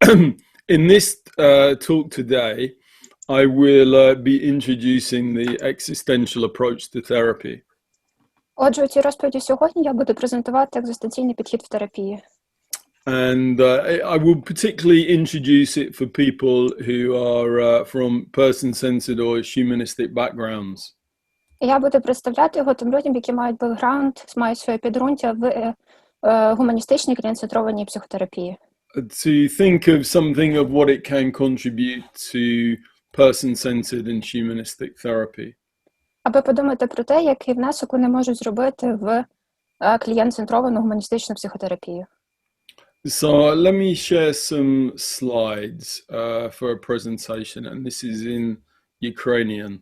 In this talk today, I will be introducing the existential approach to therapy. Отже, у цій розповіді сьогодні я буду презентувати екзистенційний підхід в терапії. And I will particularly introduce it for people who are from person-centered or humanistic backgrounds. І я буду представляти його тим людям, які мають бекграунд, мають своє підґрунтя в гуманістичній клієнт-центрованій психотерапії. To think of something of what it can contribute to person-centered and humanistic therapy. Аби подумати про те, який внесок вони можуть зробити в клієнт-центровану гуманістичну психотерапію. So let me share some slides for a presentation, and this is in Ukrainian.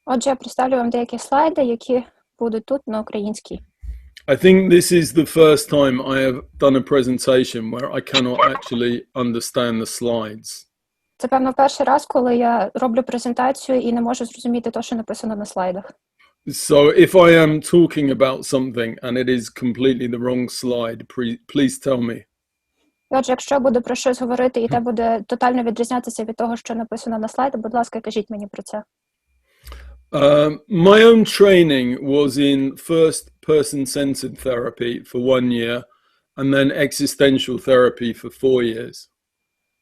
Отже, я представлю вам деякі слайди, які будуть тут на українській. I think this is the first time I have done a presentation where I cannot actually understand the slides. Це, певно, перший раз, коли я роблю презентацію і не можу зрозуміти те, що написано на слайдах. So if I am talking about something and it is completely the wrong slide, please tell me. Отже, якщо я буду про щось говорити і те буде тотально відрізнятися від того, що написано на слайді, будь ласка, кажіть мені про це. My own training was in first person-centered therapy for 1 year and then existential therapy for 4 years.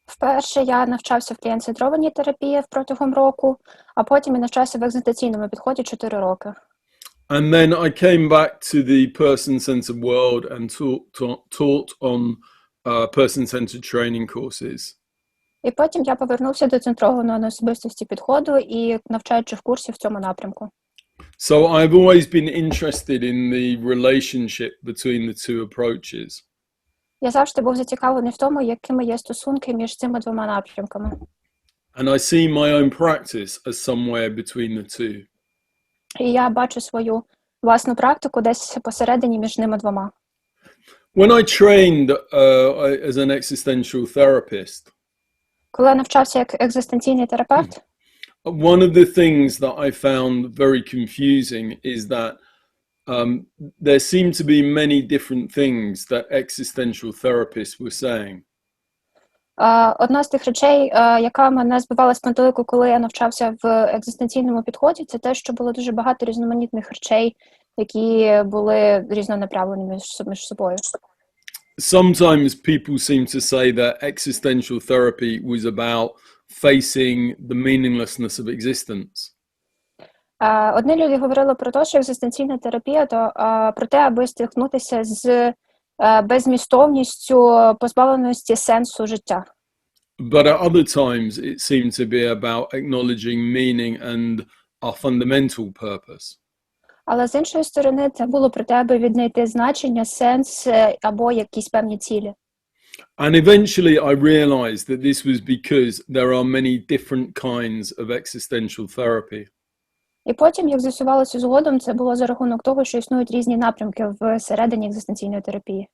Вперше я навчався в клієнт-центрованій терапії протягом року, а потім я навчався в екзистенційному підході 4 роки. And then I came back to the person-centered world and taught on person-centered training courses. І потім я повернувся до центрованого на особистості підходу і навчаючих курсів в цьому напрямку. So I've always been interested in the relationship between the two approaches. Я завжди був зацікавлений в тому, якими є стосунки між цими двома напрямками. And I see my own practice as somewhere between the two. І я бачу свою власну практику десь посередині між ними двома. When I trained as an existential therapist, Коли я навчався як екзистенційний терапевт, one of the things that I found very confusing is that there seem to be many different things that existential therapists were saying. одна з тих речей, яка мене збивала з пантелику, коли я навчався в екзистенційному підході, це те, що було дуже багато різноманітних речей, які були різнонаправлені між собою. Sometimes people seem to say that existential therapy was about facing the meaninglessness of existence. Одні люди говорили про те, що екзистенційна терапія то про те, аби стикнутися з беззмістовністю, позбавленості сенсу життя. But at other times it seemed to be about acknowledging meaning and our fundamental purpose. Але з іншої сторони, це було про те, аби віднайти значення, сенс або якісь певні цілі. And eventually I realized that this was because there are many different kinds of existential therapy. І потім, як з'ясувалося згодом, це було за рахунок того, що існують різні напрямки всередині екзистенційної терапії.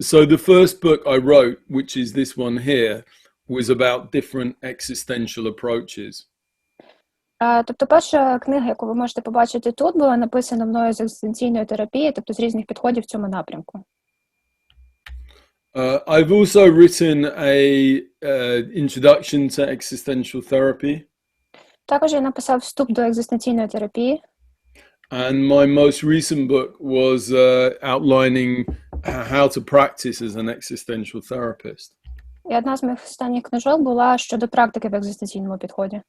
So the first book I wrote, which is this one here, was about different existential approaches. Тобто перша книга, яку ви можете побачити тут, була написана мною з екзистенційної терапії, тобто з різних підходів в цьому напрямку. I've also written a introduction to existential therapy. Також я написав вступ до екзистенційної терапії. And my most recent book was outlining how to practice as an existential therapist. І одна з моїх останніх книжок була щодо практики в екзистенційному підході.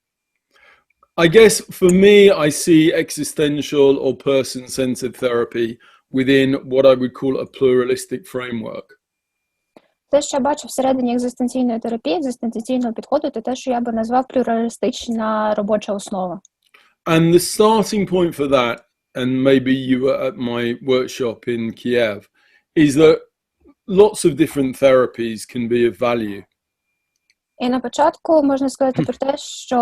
I guess for me, I see existential or person-centered therapy within what I would call a pluralistic framework. Те, що я бачу всередині екзистенційної терапії, екзистенційного підходу, це те, що я би назвав плюралістична робоча основа. And the starting point for that, and maybe you were at my workshop in Kiev, is that lots of different therapies can be of value. І на початку можна сказати про те, що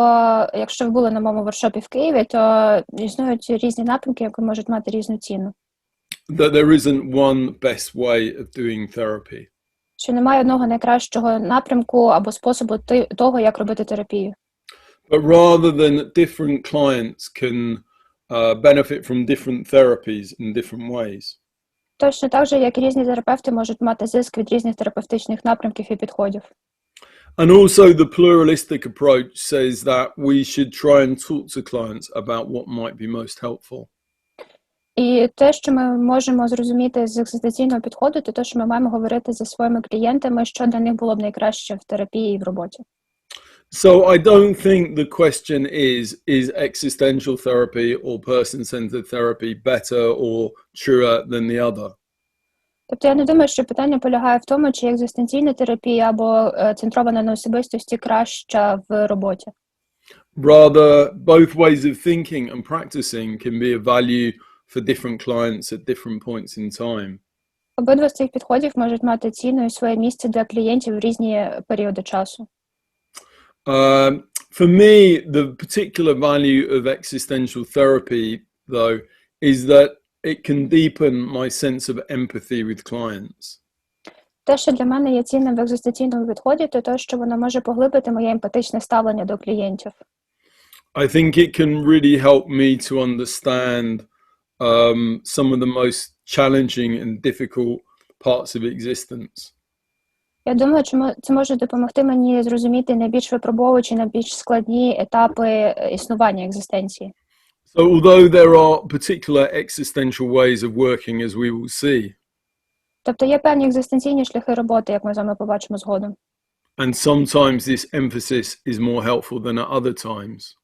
якщо ви були на моєму воркшопі в Києві, то існують різні напрямки, які можуть мати різну ціну. That there isn't one best way of doing therapy. Що немає одного найкращого напрямку або способу того, як робити терапію. But rather than different clients can benefit from different therapies in different ways. Точно так же, як і різні терапевти можуть мати зиск від різних терапевтичних напрямків і підходів. And also the pluralistic approach says that we should try and talk to clients about what might be most helpful. І те, що ми можемо зрозуміти з екзистенційного підходу, то те, що ми маємо говорити зі своїми клієнтами, що для них було б найкраще в терапії і в роботі. So I don't think the question is existential therapy or person-centered therapy better or truer than the other? Тобто я не думаю, що питання полягає в тому, чи екзистенційна терапія або центрована на особистості краща в роботі. Rather, both ways of thinking and practicing can be of value for different clients at different points in time. Обидва з цих підходів можуть мати ціну і своє місце для клієнтів в різні періоди часу. For me, the particular value of existential therapy, though, is that it can deepen my sense of empathy with clients. Те, що для мене є цінним в екзистенційному підході, то те, що воно може поглибити моє емпатичне ставлення до клієнтів. I think it can really help me to understand some of the most challenging and difficult parts of existence. Я думаю, це може допомогти мені зрозуміти найбільш випробовуючі, найбільш складні етапи існування екзистенції. So although there are particular existential ways of working, as we will see, Тобто є певні екзистенційні шляхи роботи, як ми з вами побачимо згодом. and sometimes this emphasis is more helpful than at other times.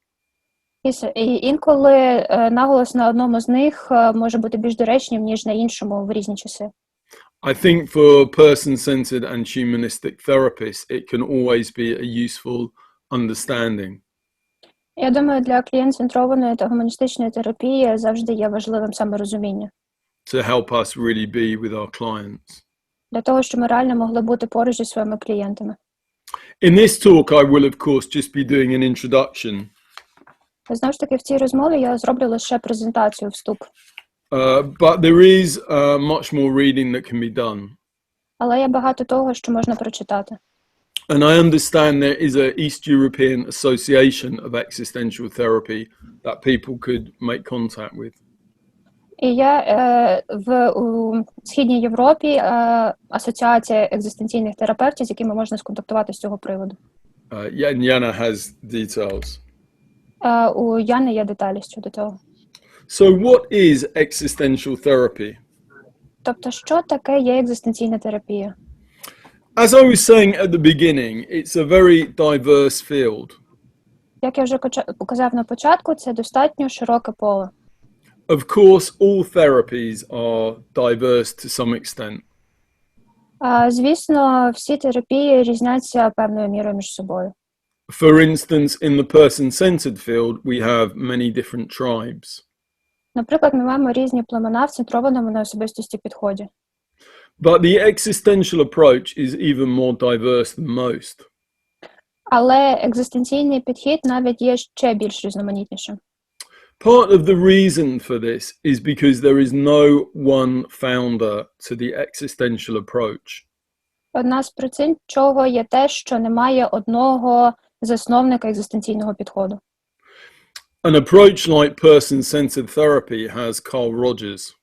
І інколи наголос на одному з них може бути більш доречним, ніж на іншому в різні часи. I think for person-centered and humanistic therapists, it can always be a useful understanding. Я думаю, для клієнт-центрованої та гуманістичної терапії завжди є важливим саме розуміння. To help us really be with our clients. Для того, щоб ми реально могли бути поруч зі своїми клієнтами. In this talk, I will, of course, just be doing an introduction. Знову ж таки, в цій розмові я зроблю лише презентацію, вступ. But there is much more reading that can be done. Але є багато того, що можна прочитати. And I understand there is a East European Association of Existential Therapy that people could make contact with. І є у Східній Європі асоціація екзистенційних терапевтів, з якими можна сконтактувати з цього приводу. Jana has details. У Яни є деталі щодо того. So what is existential therapy? Тобто, що таке є екзистенційна терапія? As I was saying at the beginning, it's a very diverse field. Як я вже показав на початку, це достатньо широке поле. Of course, all therapies are diverse to some extent. Звісно, всі терапії різняться певною мірою між собою. For instance, in the person-centered field, we have many different tribes. Наприклад, ми маємо різні племена в центрованому на особистості підході. But the existential approach is even more diverse than most. Але екзистенційний підхід навіть є ще більш різноманітнішим. Part of the reason for this is because there is no one founder to the existential approach. Одна з причин чого є те, що немає одного засновника екзистенційного підходу. An approach like person-centered therapy has Carl Rogers.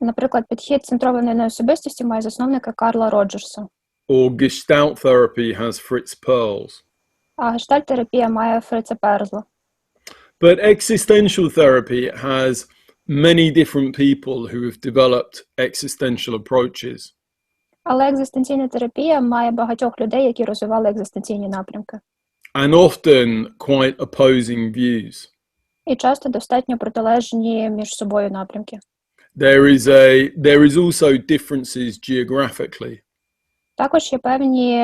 Наприклад, підхід центрований на особистості має засновника Карла Роджерса. Or Gestalt therapy has Fritz Perls. А гештальт-терапія має Фрица Перзла. But existential therapy has many different people who have developed existential approaches. Але екзистенційна терапія має багатьох людей, які розвивали екзистенційні напрямки. And often quite opposing views. І часто достатньо протилежні між собою напрямки. There is also differences geographically. Також є певні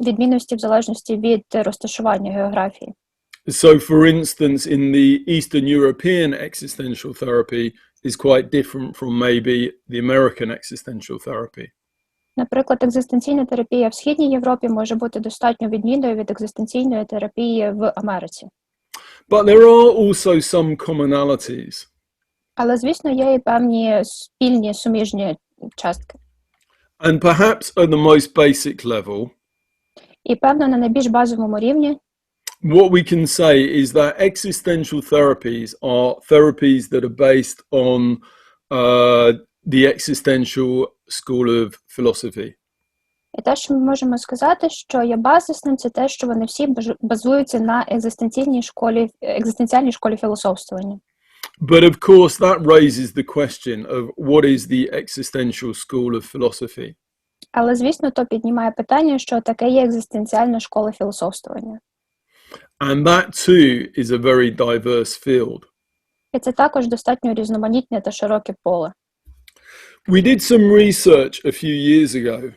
відмінності в залежності від розташування географії. So, for instance, in the Eastern European existential therapy is quite different from maybe the American existential therapy. Наприклад, екзистенційна терапія в Східній Європі може бути достатньо відмінною від екзистенційної терапії в Америці. But there are also some commonalities. Але, звісно, є і певні спільні, суміжні частки. And perhaps at the most basic level, І, певно, на найбільш базовому рівні what we can say is that existential therapies are therapies that are based on the existential school of philosophy. І те, що ми можемо сказати, що є базисним, це те, що вони всі базуються на екзистенціальній школі філософствування. But of course, that raises the question of what is the existential school of philosophy? Але, звісно, то піднімає питання, що таке є екзистенціальна школа філософствування. And that too is a very diverse field. І це також достатньо різноманітне та широке поле. We did some research a few years ago.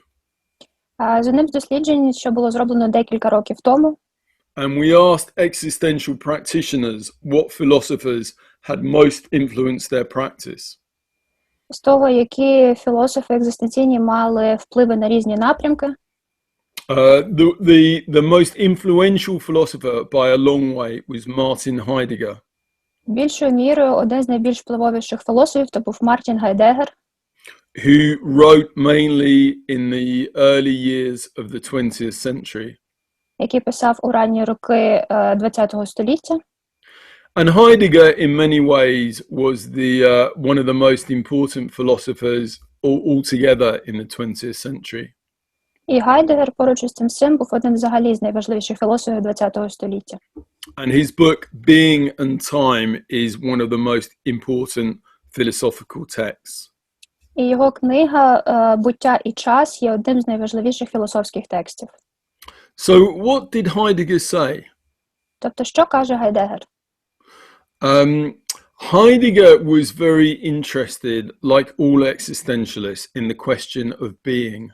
З одним з досліджень, що було зроблено декілька років тому, And we asked existential practitioners what philosophers had most influenced their practice. з того, які філософи екзистенційні мали впливи на різні напрямки. The most influential philosopher by a long way was Martin Heidegger. Більшою мірою один з найбільш впливовіших філософів то був Мартін Гайдегер, who wrote mainly in the early years of the 20th century. який писав у ранні роки ХХ століття. And Heidegger, in many ways, was one of the most important philosophers altogether in the 20th century. І Гайдегер поруч із цим всім був одним взагалі з найважливіших філософів ХХ століття. And his book, Being and Time, is one of the most important philosophical texts. І його книга «Буття і час» є одним з найважливіших філософських текстів. So what did Heidegger say? Тобто, що каже Гайдегер? Heidegger was very interested, like all existentialists, in the question of being.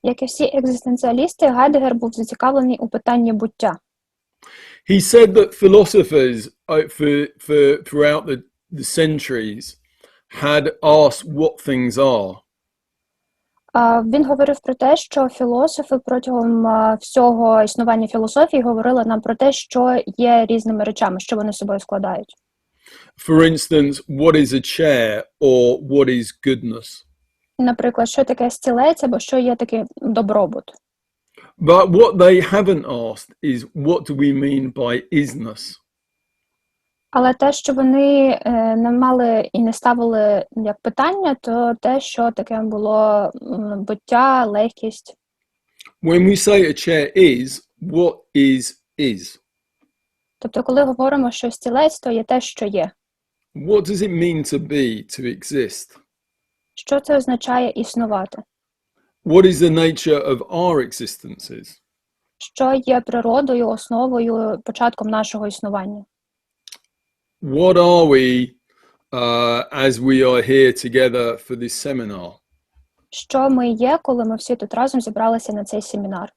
Як і всі екзистенціалісти, Гайдегер був зацікавлений у питанні буття. He said that philosophers throughout the centuries had asked what things are. Він говорив про те, що філософи протягом всього існування філософії говорили нам про те, що є різними речами, що вони собою складають. For instance, what is a chair or what is goodness? Наприклад, що таке стілець або що є таке добробут. But what they haven't asked is what do we mean by isness? Але те, що вони не мали і не ставили як питання, то те, що таке було буття, легкість. When we say a chair is, what is? Тобто, коли говоримо, що стілець, то є те, що є. What does it mean to be, to exist? Що це означає існувати? What is the nature of our existences? Що є природою, основою, початком нашого існування? What are we as we are here together for this seminar? Що ми є, коли ми всі тут разом зібралися на цей семінар?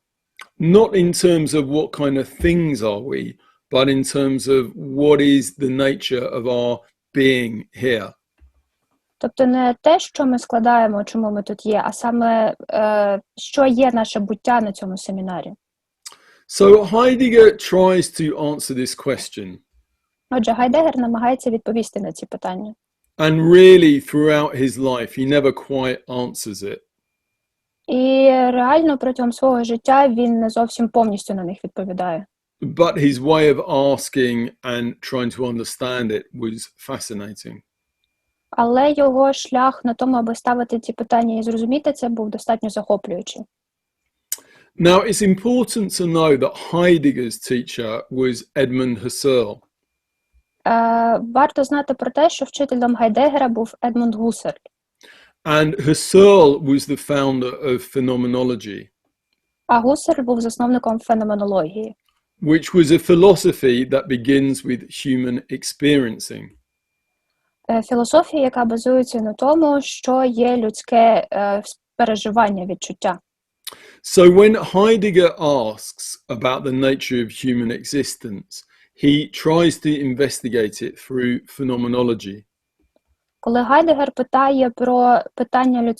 Not in terms of what kind of things are we, but in terms of what is the nature of our being here. Тобто не те, що ми складаємо, чому ми тут є, а саме, що є наше буття на цьому семінарі. So Heidegger tries to answer this question. Отже, Гайдегер намагається відповісти на ці питання. And really, throughout his life, he never quite answers it. І реально протягом свого життя він не зовсім повністю на них відповідає. But his way of asking and trying to understand it was fascinating. Але його шлях на тому, аби ставити ці питання і зрозуміти це, був достатньо захоплюючий. Now, it's important to know that Heidegger's teacher was Edmund Husserl. Варто знати про те, що вчителем Гайдегера був Едмунд Гуссерль. And Husserl was the founder of phenomenology, А Гуссерль був засновником феноменології, which was a philosophy that begins with human experiencing. Філософія, яка базується на тому, що є людське переживання, відчуття. So when Heidegger asks about the nature of human existence, he tries to investigate it through phenomenology. Коли Гайдегер питає про питання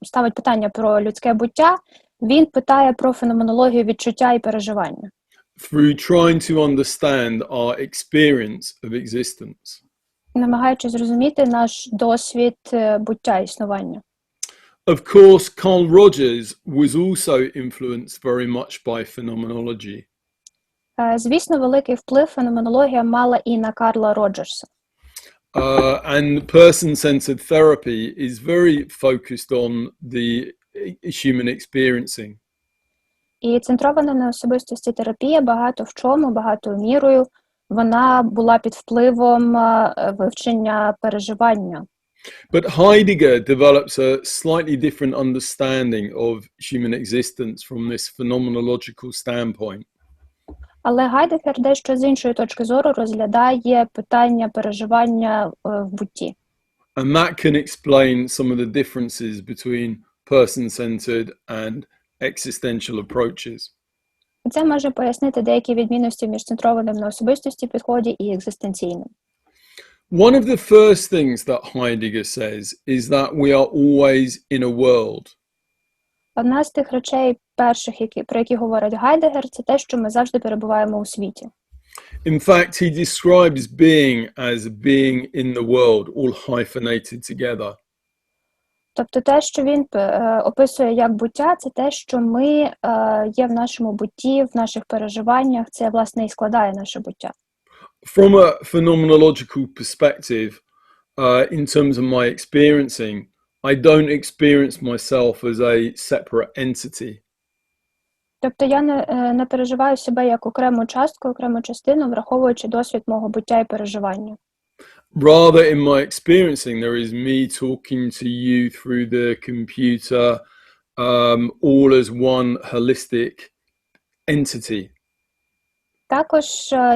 ставить питання про людське буття, він питає про феноменологію відчуття і переживання. Through trying to understand our experience of existence. Намагаючись зрозуміти наш досвід буття, існування. Of course, Carl Rogers was also influenced very much by phenomenology. Звісно, великий вплив феноменологія мала і на Карла Роджерса. And person-centered therapy is very focused on the human experiencing. І центрована на особистості терапія багато в чому, багато мірою, вона була під впливом вивчення переживання. But Heidegger develops a slightly different understanding of human existence from this phenomenological standpoint. Але Гайдегер дещо з іншої точки зору розглядає питання переживання в бутті. And that can explain some of the differences between person-centered and existential approaches. І це може пояснити деякі відмінності між центрованим на особистості підході і екзистенційним. One of the first things that Heidegger says is that we are always in a world. Одна з тих речей перших, про які говорить Гайдегер, це те, що ми завжди перебуваємо у світі. In fact, he describes being as being in the world, all hyphenated together. Тобто те, що він описує як буття, це те, що ми є в нашому бутті, в наших переживаннях, це, власне, і складає наше буття. From a phenomenological perspective, in terms of my experiencing, I don't experience myself as a separate entity. Тобто я не переживаю себе як окрему частку, окрему частину, враховуючи досвід мого буття і переживання. Rather, in my experiencing, there is me talking to you through the computer, all as one holistic entity. Також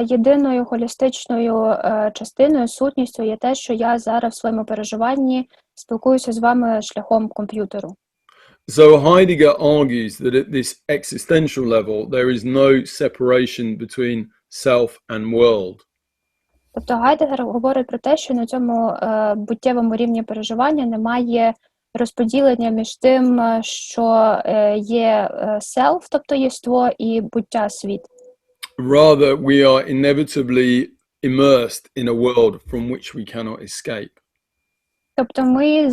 єдиною холістичною частиною, сутністю є те, що я зараз в своєму переживанні спілкуюся з вами шляхом комп'ютеру. So Heidegger argues that at this existential level, there is no separation between self and world. Тобто Гайдегер говорить про те, що на цьому буттєвому рівні переживання немає розподілення між тим, що є self, тобто єство, і буття світ. Rather, we are inevitably immersed in a world from which we cannot escape. Тобто ми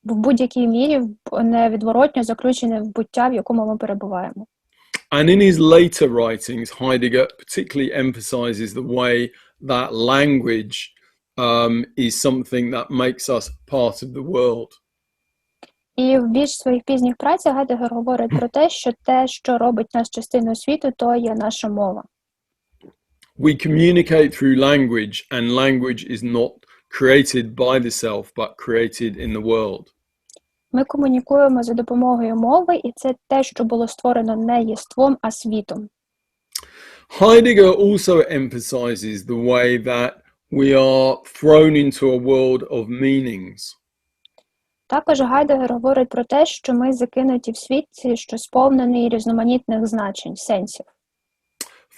в будь-якій мірі невідворотно заключені в буття, в якому ми перебуваємо. And in his later writings, Heidegger particularly emphasizes the way that language is something that makes us part of the world. І в більш своїх пізніх працях Гайдегер говорить про те, що робить нас частиною світу, то є наша мова. We communicate through language, and language is not created by the self, but created in the world. Ми комунікуємо за допомогою мови, і це те, що було створено не єством, а світом. Heidegger also emphasizes the way that we are thrown into a world of meanings. Також Гайдегер говорить про те, що ми закинуті в світ, що сповнений різноманітних значень, сенсів.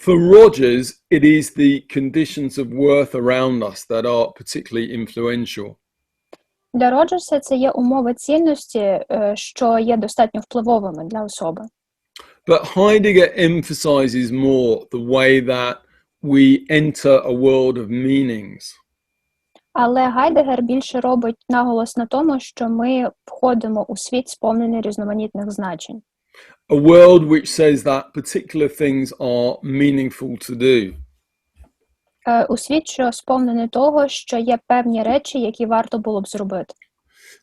For Rogers, it is the conditions of worth around us that are particularly influential. Для Роджерса це є умови цінності, що є достатньо впливовими для особи. But Heidegger emphasizes more the way that we enter a world of meanings. Але Гайдегер більше робить наголос на тому, що ми входимо у світ, сповнений різноманітних значень. A world which says that particular things are meaningful to do. У світ, що сповнений того, що є певні речі, які варто було б зробити.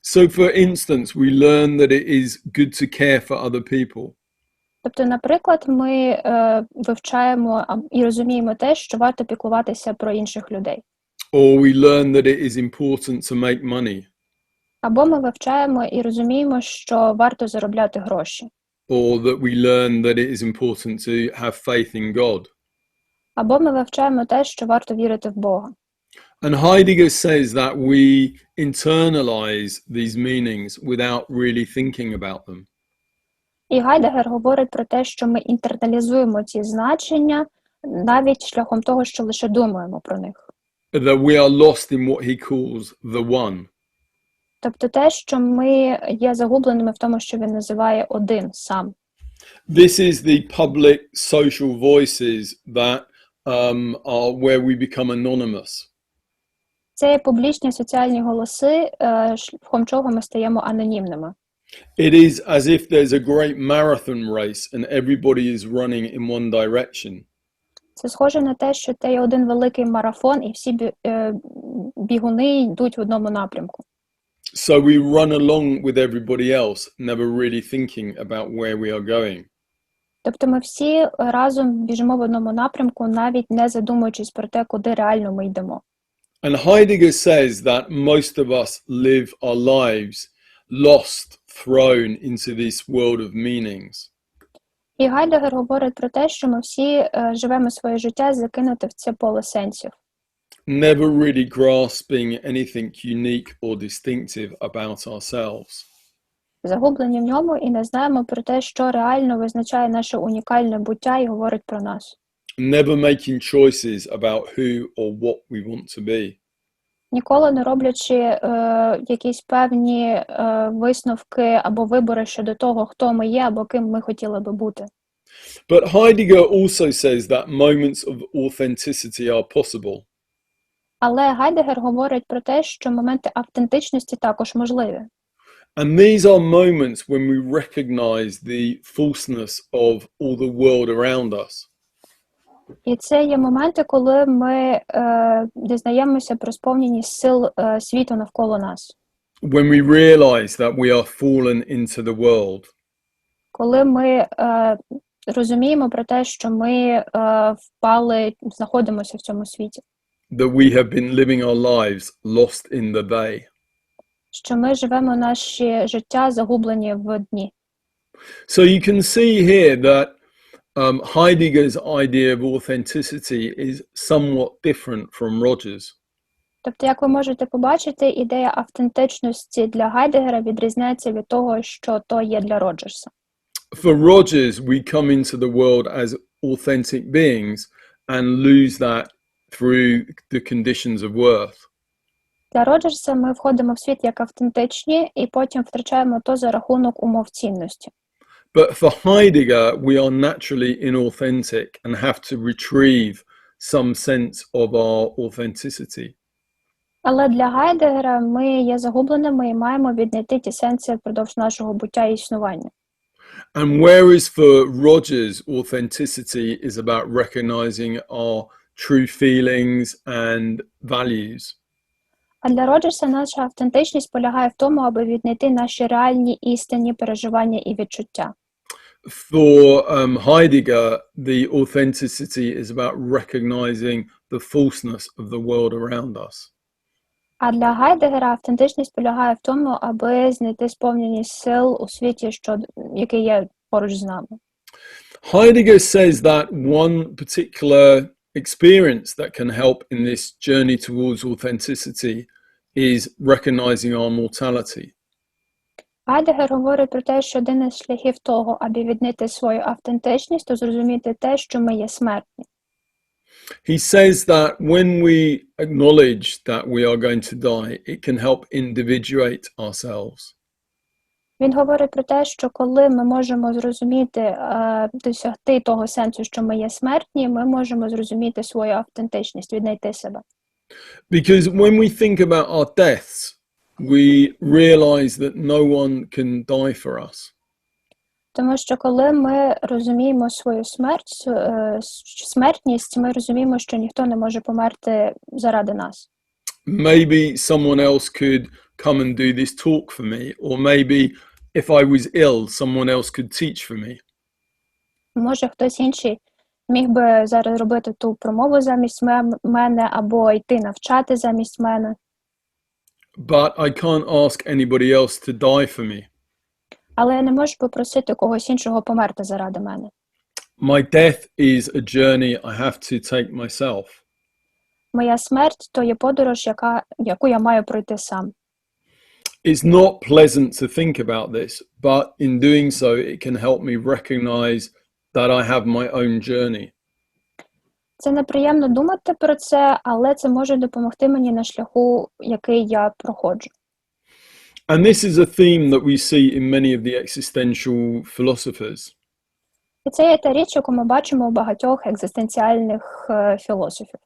So, for instance, we learn that it is good to care for other people. Тобто, наприклад, ми вивчаємо і розуміємо те, що варто піклуватися про інших людей. Or we learn that it is important to make money. Або ми вивчаємо і розуміємо, що варто заробляти гроші. Or that we learn that it is important to have faith in God. Або ми вивчаємо те, що варто вірити в Бога. And Heidegger says that we internalize these meanings without really thinking about them. І Гайдегер говорить про те, що ми інтерналізуємо ці значення навіть шляхом того, що лише думаємо про них. That we are lost in what he calls the one. Тобто те, що ми є загубленими в тому, що він називає один сам. This is the public social voices that are where we become anonymous. Це є публічні соціальні голоси, шляхом чого ми стаємо анонімними. It is as if there's a great marathon race and everybody is running in one direction. Це схоже на те, що це є один великий марафон, і всі бігуни йдуть в одному напрямку. So we run along with everybody else, never really thinking about where we are going. Тобто ми всі разом біжимо в одному напрямку, навіть не задумуючись про те, куди реально ми йдемо. And Heidegger says that most of us live our lives lost, thrown into this world of meanings. І Гайдегер говорить про те, що ми всі живемо своє життя закинути в це поле сенсів. Never really grasping anything unique or distinctive about ourselves. Загублені в ньому і не знаємо про те, що реально визначає наше унікальне буття і говорить про нас. Never making choices about who or what we want to be. Ніколи не роблячи якісь певні висновки або вибори щодо того, хто ми є або ким ми хотіли би бути. But Heidegger also says that moments of authenticity are possible. Але Гайдегер говорить про те, що моменти автентичності також можливі. And these are moments when we recognize the falseness of all the world around us. І це є моменти, коли ми дізнаємося про сповненість сил світу навколо нас. When we realize that we are fallen into the world. Коли ми розуміємо про те, що ми впали, знаходимося в цьому світі. That we have been living our lives lost in the day. Що ми живемо наші життя загублені в дні. So you can see here that Heidegger's idea of authenticity is somewhat different from Roger's. Тобто, як ви можете побачити, ідея автентичності для Гайдегера відрізняється від того, що то є для Роджерса. For Rogers, we come into the world as authentic beings and lose that through the conditions of worth. Для Роджерса ми входимо в світ як автентичні і потім втрачаємо то за рахунок умов цінності. But for Heidegger, we are naturally inauthentic and have to retrieve some sense of our authenticity. Але для Гайдегера ми є загубленими і маємо віднайти ті сенси впродовж нашого буття і існування. And whereas for Rogers, authenticity is about recognizing our true feelings and values. А для Роджерса наша автентичність полягає в тому, аби віднайти наші реальні істинні переживання і відчуття. For Heidegger, the authenticity is about recognizing the falseness of the world around us. А для Гайдегера автентичність полягає в тому, аби знайти сповненість сил у світі, який є поруч з нами. Heidegger says that one particular experience that can help in this journey towards authenticity is recognizing our mortality. Гайдегер говорить про те, що один із шляхів того, аби віднайти свою автентичність, то зрозуміти те, що ми є смертні. He says that when we acknowledge that we are going to die, it can help individuate ourselves. Він говорить про те, що коли ми можемо зрозуміти, досягти того сенсу, що ми є смертні, ми можемо зрозуміти свою автентичність, віднайти себе. Because when we think about our deaths, we realize that no one can die for us. Тому що коли ми розуміємо свою смертність, ми розуміємо, що ніхто не може померти заради нас. Maybe someone else could come and do this talk for me, or maybe if I was ill, someone else could teach for me. Може, хтось інший міг би зараз робити ту промову замість мене, або йти навчати замість мене. But I can't ask anybody else to die for me. Але я не можу попросити когось іншого померти заради мене. My death is a journey I have to take myself. Моя смерть – то є подорож, яку я маю пройти сам. It's not pleasant to think about this, but in doing so, it can help me recognize that I have my own journey. Це неприємно думати про це, але це може допомогти мені на шляху, який я проходжу. And this is a theme that we see in many of the existential philosophers. І це є та річ, яку ми бачимо у багатьох екзистенціальних філософів.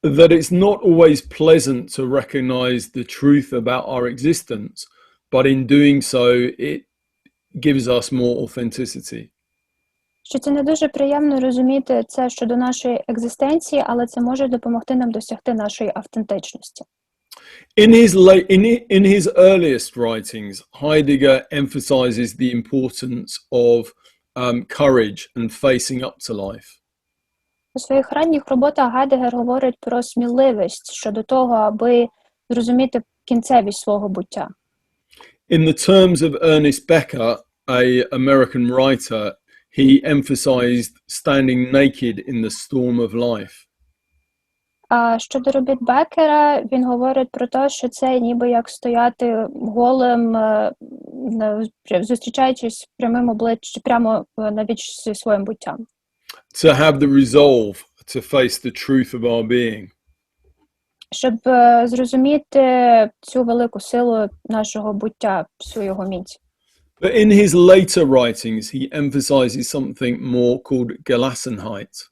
That it's not always pleasant to recognize the truth about our existence, but in doing so, it gives us more authenticity. Що це не дуже приємно розуміти це щодо нашої екзистенції, але це може допомогти нам досягти нашої автентичності. In his earliest writings, Heidegger emphasizes the importance of courage and facing up to life. У своїх ранніх роботах Гайдегер говорить про сміливість щодо того, аби зрозуміти кінцевість свого буття. In the terms of Ernest Becker, an American writer, he emphasized standing naked in the storm of life. А щодо робіт Беккера, він говорить про те, що це ніби як стояти голим, зустрічаючись прямим обличчям, прямо навіч зі своїм буттям. To have the resolve to face the truth of our being. Щоб зрозуміти цю велику силу нашого буття, всю його міць. But in his later writings, he emphasizes something more called Gelassenheit.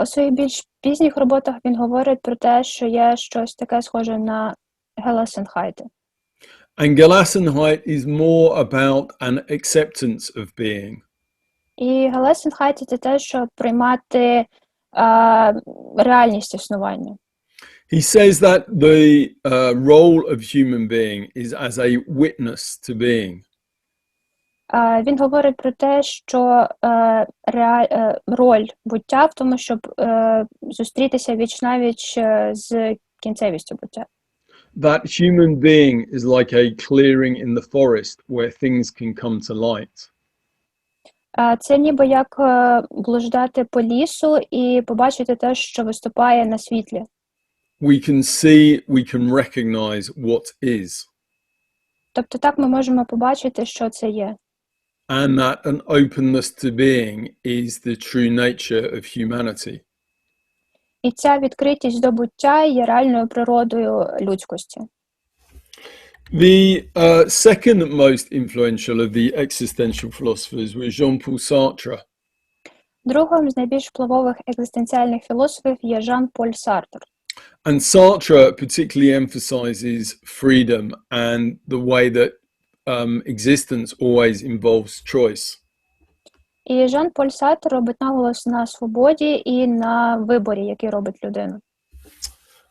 У своїх більш пізніх роботах він говорить про те, що є щось таке схоже на Gelassenheit. And Gelassenheit is more about an acceptance of being. І Gelassenheit – це те, що приймати реальність існування. He says that the role of human being is as a witness to being. Він говорить про те, що роль буття в тому, щоб зустрітися віч-навіч з кінцевістю буття. That human being is like a clearing in the forest where things can come to light. Це ніби як блуждати по лісу і побачити те, що виступає на світлі. We can see, we can recognize what is. Тобто так ми можемо побачити, що це є. And that an openness to being is the true nature of humanity. І ця відкритість до буття є реальною природою людськості. The second most influential of the existential philosophers was Jean-Paul Sartre. Другим з найбільш впливових екзистенціальних філософів є Жан-Поль Сартр. And Sartre particularly emphasizes freedom and the way that existence always involves choice. І Жан-Поль Сартр робить наголос на свободі і на виборі, який робить людина.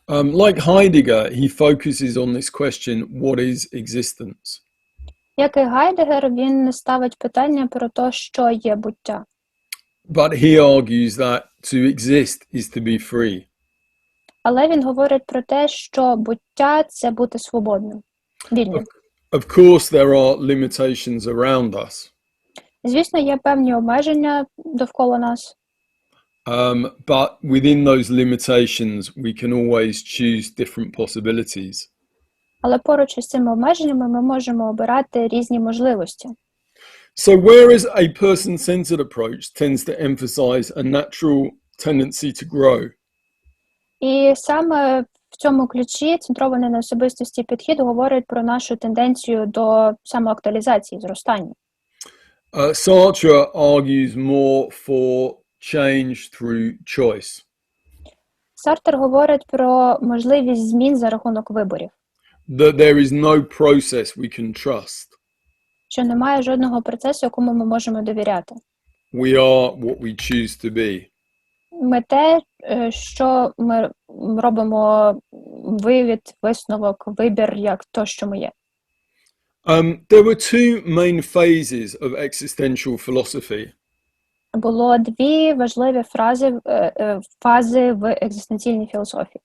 Like Heidegger, he focuses on this question, what is existence? Як і Гайдегер, він ставить питання про те, що є буття. But he argues that to exist is to be free. Але він говорить про те, що буття – це бути свободним, вільним. Of course, there are limitations around us. Звісно, є певні обмеження довкола нас. But within those limitations, we can always choose different possibilities. Але поруч із цими обмеженнями ми можемо обирати різні можливості. So whereas a person-centered approach tends to emphasize a natural tendency to grow, І саме в цьому ключі центрований на особистості підхід говорить про нашу тенденцію до самоактуалізації, зростання. Sartre argues more for change through choice. Сартер говорить про можливість змін за рахунок виборів. That there is no process we can trust. Що немає жодного процесу, якому ми можемо довіряти. We are what we choose to be. Ми те, що ми робимо висновок, вибір, як то, що ми є. There were two main phases of existential philosophy. Було дві важливі фази в екзистенційній філософії.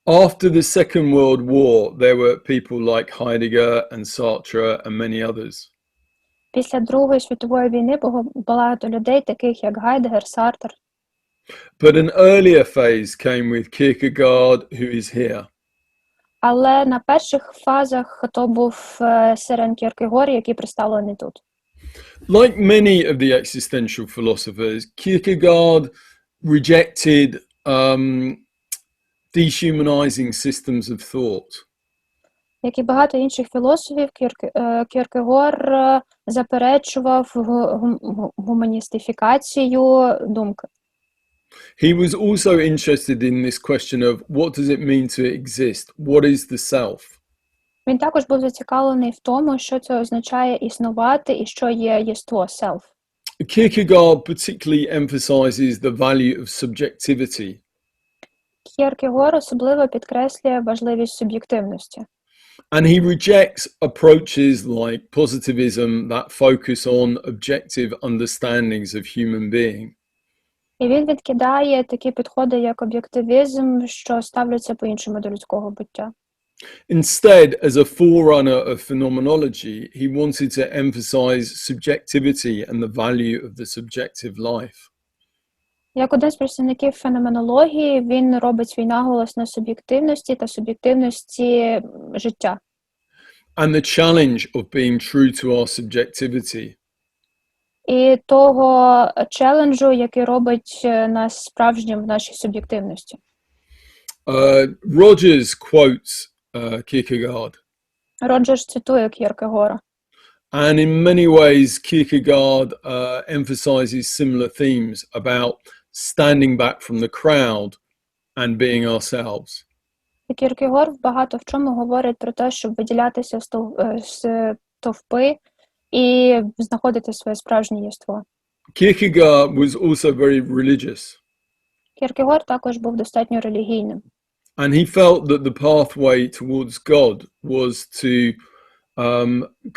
After the Second World War, there were people like Heidegger and Sartre and many others. Після Другої світової війни було багато людей, таких як Гайдегер, Сартр. But an earlier phase came with Kierkegaard, who is here. Але на перших фазах то був Сирен Кierkegaard, який представлений тут. Like many of the existential philosophers, Kierkegaard rejected dehumanizing systems of thought. Як і багато інших філософів, Кierkegaard заперечував гуманістифікацію думки. He was also interested in this question of what does it mean to exist? What is the self? Він також був зацікавлений в тому, що це означає існувати і що є єство, self. Kierkegaard particularly emphasizes the value of subjectivity. К'єркегор особливо підкреслює важливість суб'єктивності. And he rejects approaches like positivism that focus on objective understandings of human being. І він відкидає такі підходи, як об'єктивізм, що ставляться по-іншому до людського буття. Instead, as a forerunner of phenomenology, he wanted to emphasize subjectivity and the value of the subjective life. Як один з представників феноменології, він робить свій наголос на суб'єктивності та суб'єктивності життя. And the challenge of being true to our subjectivity. І того челенджу, який робить нас справжнім в нашій суб'єктивності. Rogers quotes Kierkegaard. Роджерс цитує К'єркегора. And in many ways, Kierkegaard emphasizes similar themes about standing back from the crowd and being ourselves. І К'єркегор багато в чому говорить про те, щоб виділятися з товпи і знаходити своє справжнє єство. Kierkegaard was also very religious. К'єркегор також був достатньо релігійним. And he felt that the pathway towards God was to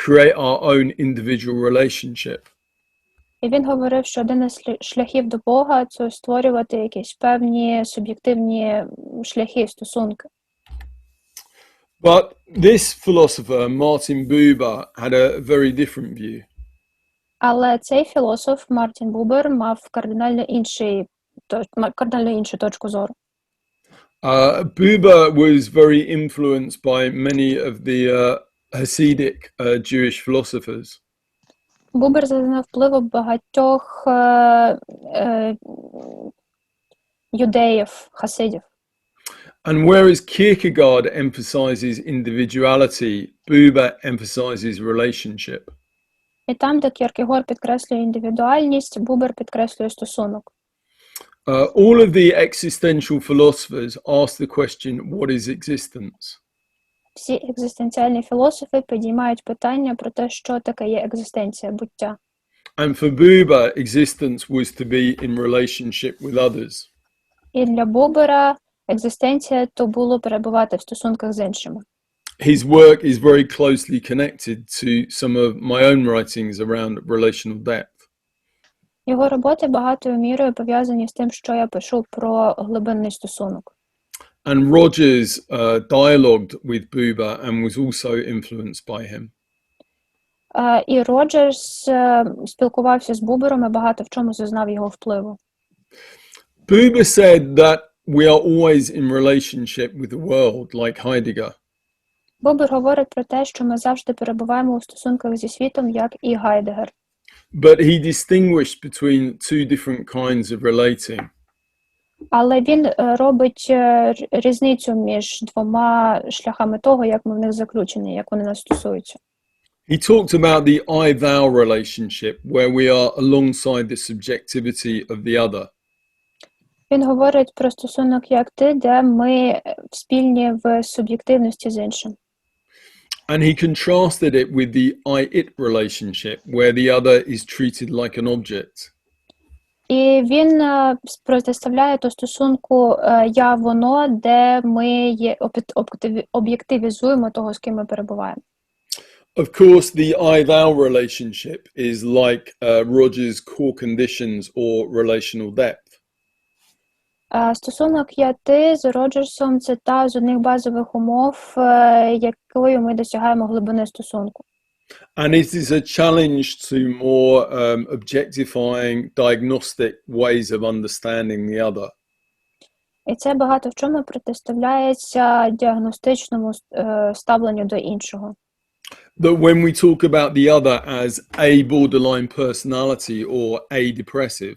create our own individual relationship. І він говорив, що один із шляхів до Бога – це створювати якісь певні суб'єктивні шляхи, стосунки. But this philosopher, Martin Buber, had a very different view. Але цей філософ, Мартін Бубер, мав кардинально іншу точку зору. Buber was very influenced by many of the Hasidic Jewish philosophers. Бубер зазнав впливу багатьох юдеїв, хасидів. And whereas Kierkegaard emphasizes individuality, Buber emphasizes relationship. І там, де К'єркегор підкреслює індивідуальність, Бубер підкреслює стосунок. All of the existential philosophers ask the question, what is existence? Всі екзистенціальні філософи підіймають питання про те, що таке є екзистенція, буття. And for Buber, existence was to be in relationship with others. І для Бубера екзистенція – то було перебувати в стосунках з іншими. His work is very closely connected to some of my own writings around relational depth. Його роботи багатою мірою пов'язані з тим, що я пишу про глибинний стосунок. And Rogers dialogued with Buber and was also influenced by him. І Роджерс спілкувався з Бубером і багато в чому зазнав його впливу. Buber said that we are always in relationship with the world, like Heidegger. Бубер говорить про те, що ми завжди перебуваємо у стосунках зі світом, як і Гайдегер. But he distinguished between two different kinds of relating. Але він робить різницю між двома шляхами того, як ми в них заключені, як вони нас стосуються. He talked about the I-thou relationship, where we are alongside the subjectivity of the other. Він говорить про стосунок як ти, де ми спільні в суб'єктивності з іншим. And he contrasted it with the I-it relationship, where the other is treated like an object. І він протиставляє до стосунку я-воно, де ми об'єктивізуємо того, з ким ми перебуваємо. Of course, the I-thou relationship is like Rogers' core conditions or relational depth. Стосунок я-ти з Роджерсом – це та з одних базових умов, якою ми досягаємо глибини стосунку. And it is a challenge to more objectifying, diagnostic ways of understanding the other. І це багато в чому протиставляється діагностичному ставленню до іншого. That when we talk about the other as a borderline personality or a depressive,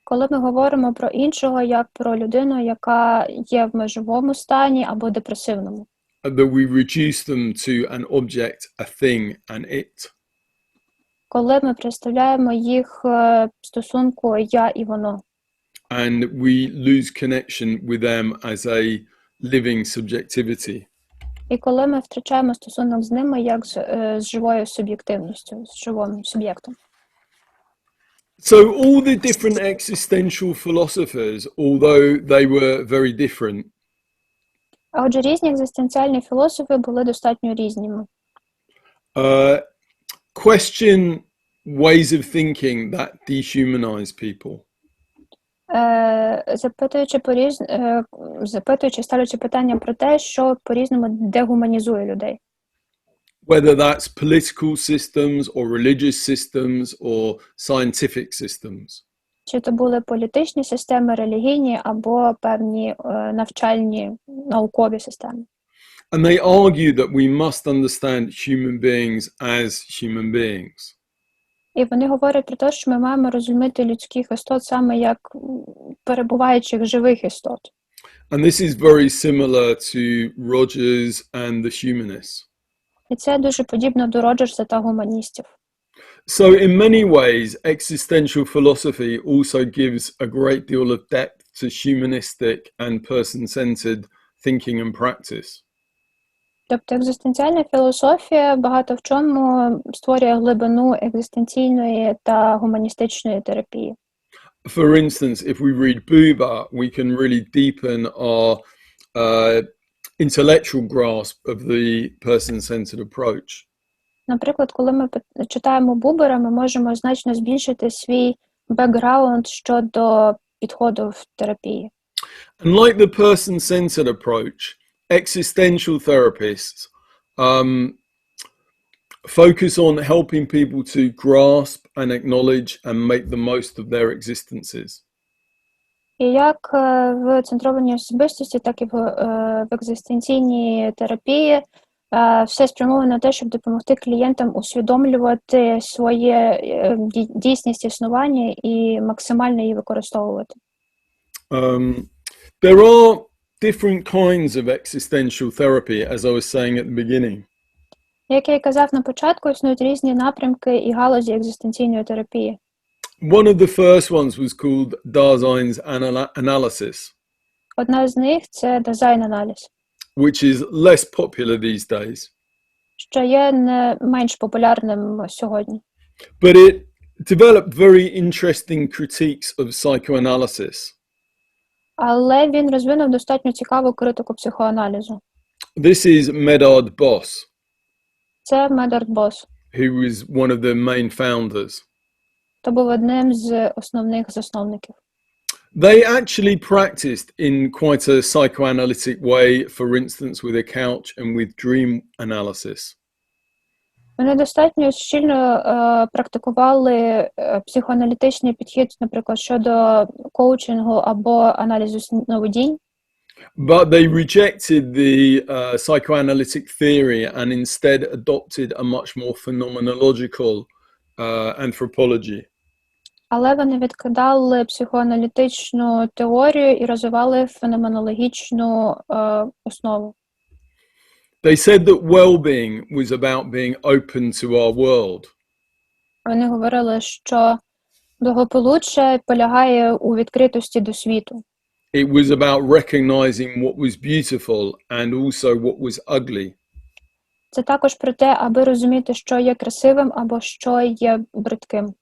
коли ми говоримо про іншого як про людину, яка є в межовому стані або депресивному, that we reduce them to an object, a thing, an it. Коли ми представляємо їх в стосунку я і воно. And we lose connection with them as a living subjectivity. І коли ми втрачаємо стосунок з ними як з живою суб'єктивністю, з живим суб'єктом. So all the different existential philosophers, although they were very different, А отже, різні екзистенціальні філософи були достатньо різними. question ways of thinking that dehumanize people. Запитуючи, ставлячи питання про те, що по-різному дегуманізує людей. Whether that's political systems or religious systems or scientific systems. Чи то були політичні системи, релігійні або певні навчальні, наукові системи. And they argue that we must understand human beings as human beings. І вони говорять про те, що ми маємо розуміти людських істот саме як перебуваючих живих істот. And this is very similar to Rogers and the humanists. І це дуже подібно до Роджерса та гуманістів. So in many ways, existential philosophy also gives a great deal of depth to humanistic and person-centered thinking and practice. Тобто екзистенціальна філософія багато в чому створює глибину екзистенційної та гуманістичної терапії. For instance, if we read Buber, we can really deepen our intellectual grasp of the person-centered approach. Наприклад, коли ми читаємо Бубера, ми можемо значно збільшити свій бекграунд щодо підходу в терапії. And like the person-centered approach, existential therapists focus on helping people to grasp and acknowledge and make the most of their existences. І як в центрованій особистості, так і в екзистенційній терапії все спрямовано на те, щоб допомогти клієнтам усвідомлювати своє дійсність існування і максимально її використовувати. There are different kinds of existential therapy, as I was saying at the beginning. Як я і казав на початку, існують різні напрямки і галузі екзистенційної терапії. One of the first ones was called Dasein's analysis, Одна з них – це дизайн-аналіз, which is less popular these days. що є не менш популярним сьогодні. But it developed very interesting critiques of psychoanalysis. Але він розвинув достатньо цікаву критику психоаналізу. This is Medard Boss, Це Медард Бос. who was one of the main founders. То був одним з основних засновників. They actually practiced in quite a psychoanalytic way, for instance, with a couch and with dream analysis. Вони достатньо щільно практикували психоаналітичний підхід, наприклад, щодо коучингу або аналізу сновидінь. But they rejected the psychoanalytic theory and instead adopted a much more phenomenological anthropology. Але вони відкидали психоаналітичну теорію і розвивали феноменологічну основу. They said that well-being was about being open to our world. Вони говорили, що благополуччя полягає у відкритості до світу. It was about recognizing what was beautiful and also what was ugly. Це також про те, аби розуміти, що є красивим або що є бридким.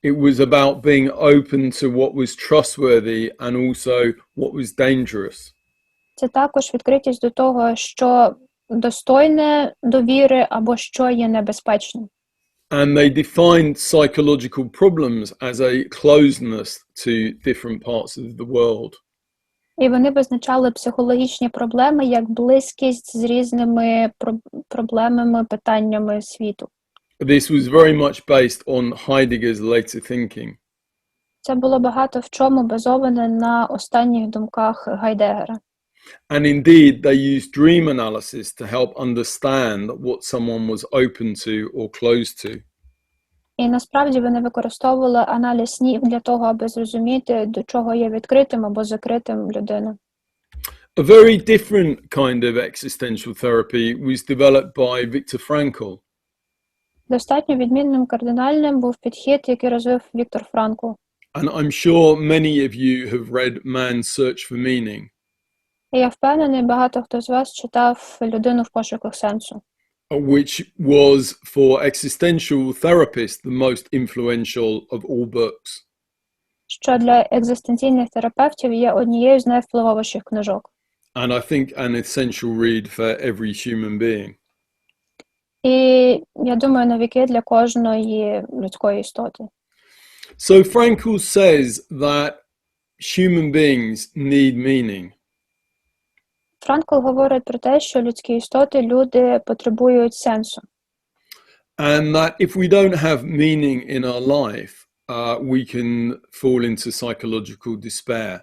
It was about being open to what was trustworthy and also what was dangerous. Це також відкритість до того, що достойне довіри або що є небезпечним. And they defined psychological problems as a closeness to different parts of the world. І вони визначали психологічні проблеми як близькість з різними проблемами, питаннями світу. This was very much based on Heidegger's later thinking. Це було багато в чому базоване на останніх думках Гайдегера. And indeed, they used dream analysis to help understand what someone was open to or closed to. І насправді вони використовували аналіз снів для того, аби зрозуміти, до чого є відкритим або закритим людина. A very different kind of existential therapy was developed by Viktor Frankl. Достатньо відмінним кардинальним був підхід, який розвив Віктор Франкл. And I'm sure many of you have read Man's Search for Meaning. І я впевнений, багато хто з вас читав «Людину в пошуках сенсу». which was for existential therapists the most influential of all books. Що для екзистенційних терапевтів є однією з найвпливовіших книжок. And I think an essential read for every human being. І я думаю, навіки для кожної людської істоти. So Frankl says that human beings need meaning. Франкл говорить про те, що людські істоти, люди потребують сенсу. And that if we don't have meaning in our life, we can fall into psychological despair.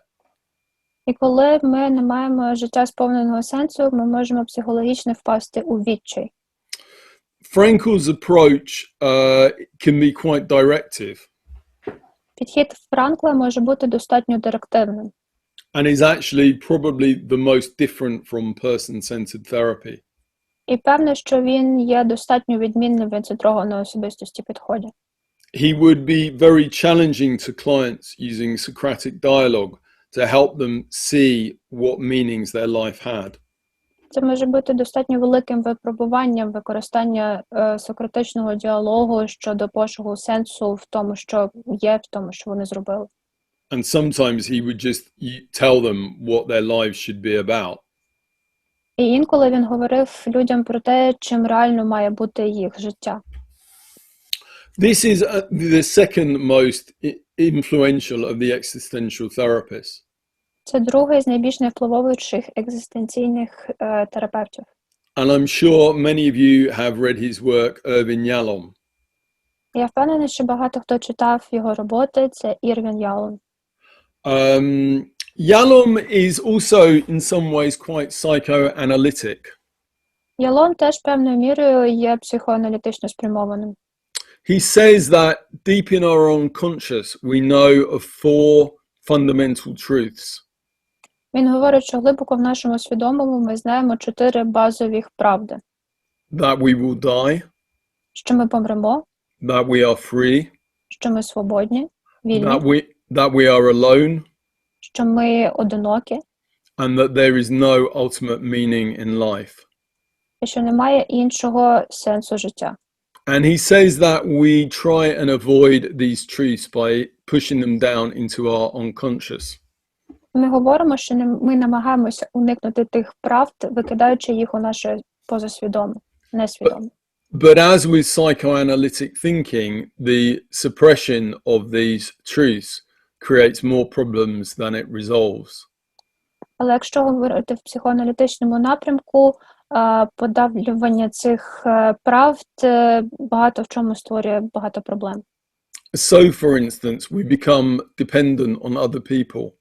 І коли ми не маємо життя сповненого сенсу, ми можемо психологічно впасти у відчай. Frankl's approach can be quite directive. Підхід Франкла може бути достатньо директивним. And is actually probably the most different from person-centered therapy. І певно, що він є достатньо відмінним від центрованої особистості підході. He would be very challenging to clients using Socratic dialogue to help them see what meanings their life had. Це може бути достатньо великим випробуванням використання сократичного діалогу щодо пошуку сенсу в тому, що є, в тому, що вони зробили. And sometimes he would just tell them what their lives should be about. І інколи він говорив людям про те, чим реально має бути їх життя. This is the second most influential of the existential therapists. Це другий з найбільш невпливовіших екзистенційних терапевтів. And I'm sure many of you have read his work, Irvin Yalom. Я впевнена, що багато хто читав його роботи. Це Ірвін Ялом. Yalom is also in some ways quite psychoanalytic. Ялом теж певною мірою є психоаналітично спрямованим. He says that deep in our unconscious we know of four fundamental truths. Він говорить, що глибоко в нашому свідомому ми знаємо 4 базових правди. That we will die. Що ми помремо. That we are free. Що ми свободні, вільні. That we are alone. Що ми одинокі. And that there is no ultimate meaning in life. І що немає іншого сенсу життя. And he says that we try and avoid these truths by pushing them down into our unconscious. Ми говоримо, що ми намагаємося уникнути тих правд, викидаючи їх у наше позасвідоме, несвідоме. But as with psychoanalytic thinking, the suppression of these truths creates more problems than it resolves. Але якщо говорити в психоаналітичному напрямку, подавлювання цих правд багато в чому створює багато проблем. So, for instance, we become dependent on other people.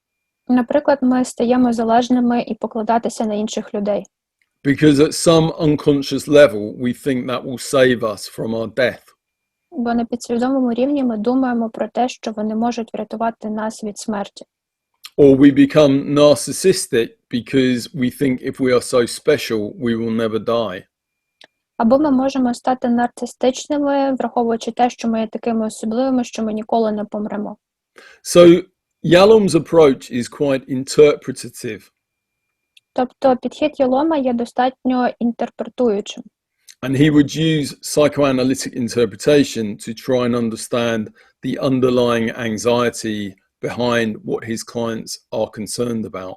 Наприклад, ми стаємо залежними і покладатися на інших людей. Because at some unconscious level, we think that will save us from our death. Бо на підсвідомому рівні ми думаємо про те, що вони можуть врятувати нас від смерті. Or we become narcissistic because we think if we are so special, we will never die. Або ми можемо стати нарцистичними, враховуючи те, що ми є такими особливими, що ми ніколи не помремо. So, Yalom's approach is quite interpretative. Тобто підхід Ялома є достатньо інтерпретуючим. And he would use psychoanalytic interpretation to try and understand the underlying anxiety behind what his clients are concerned about.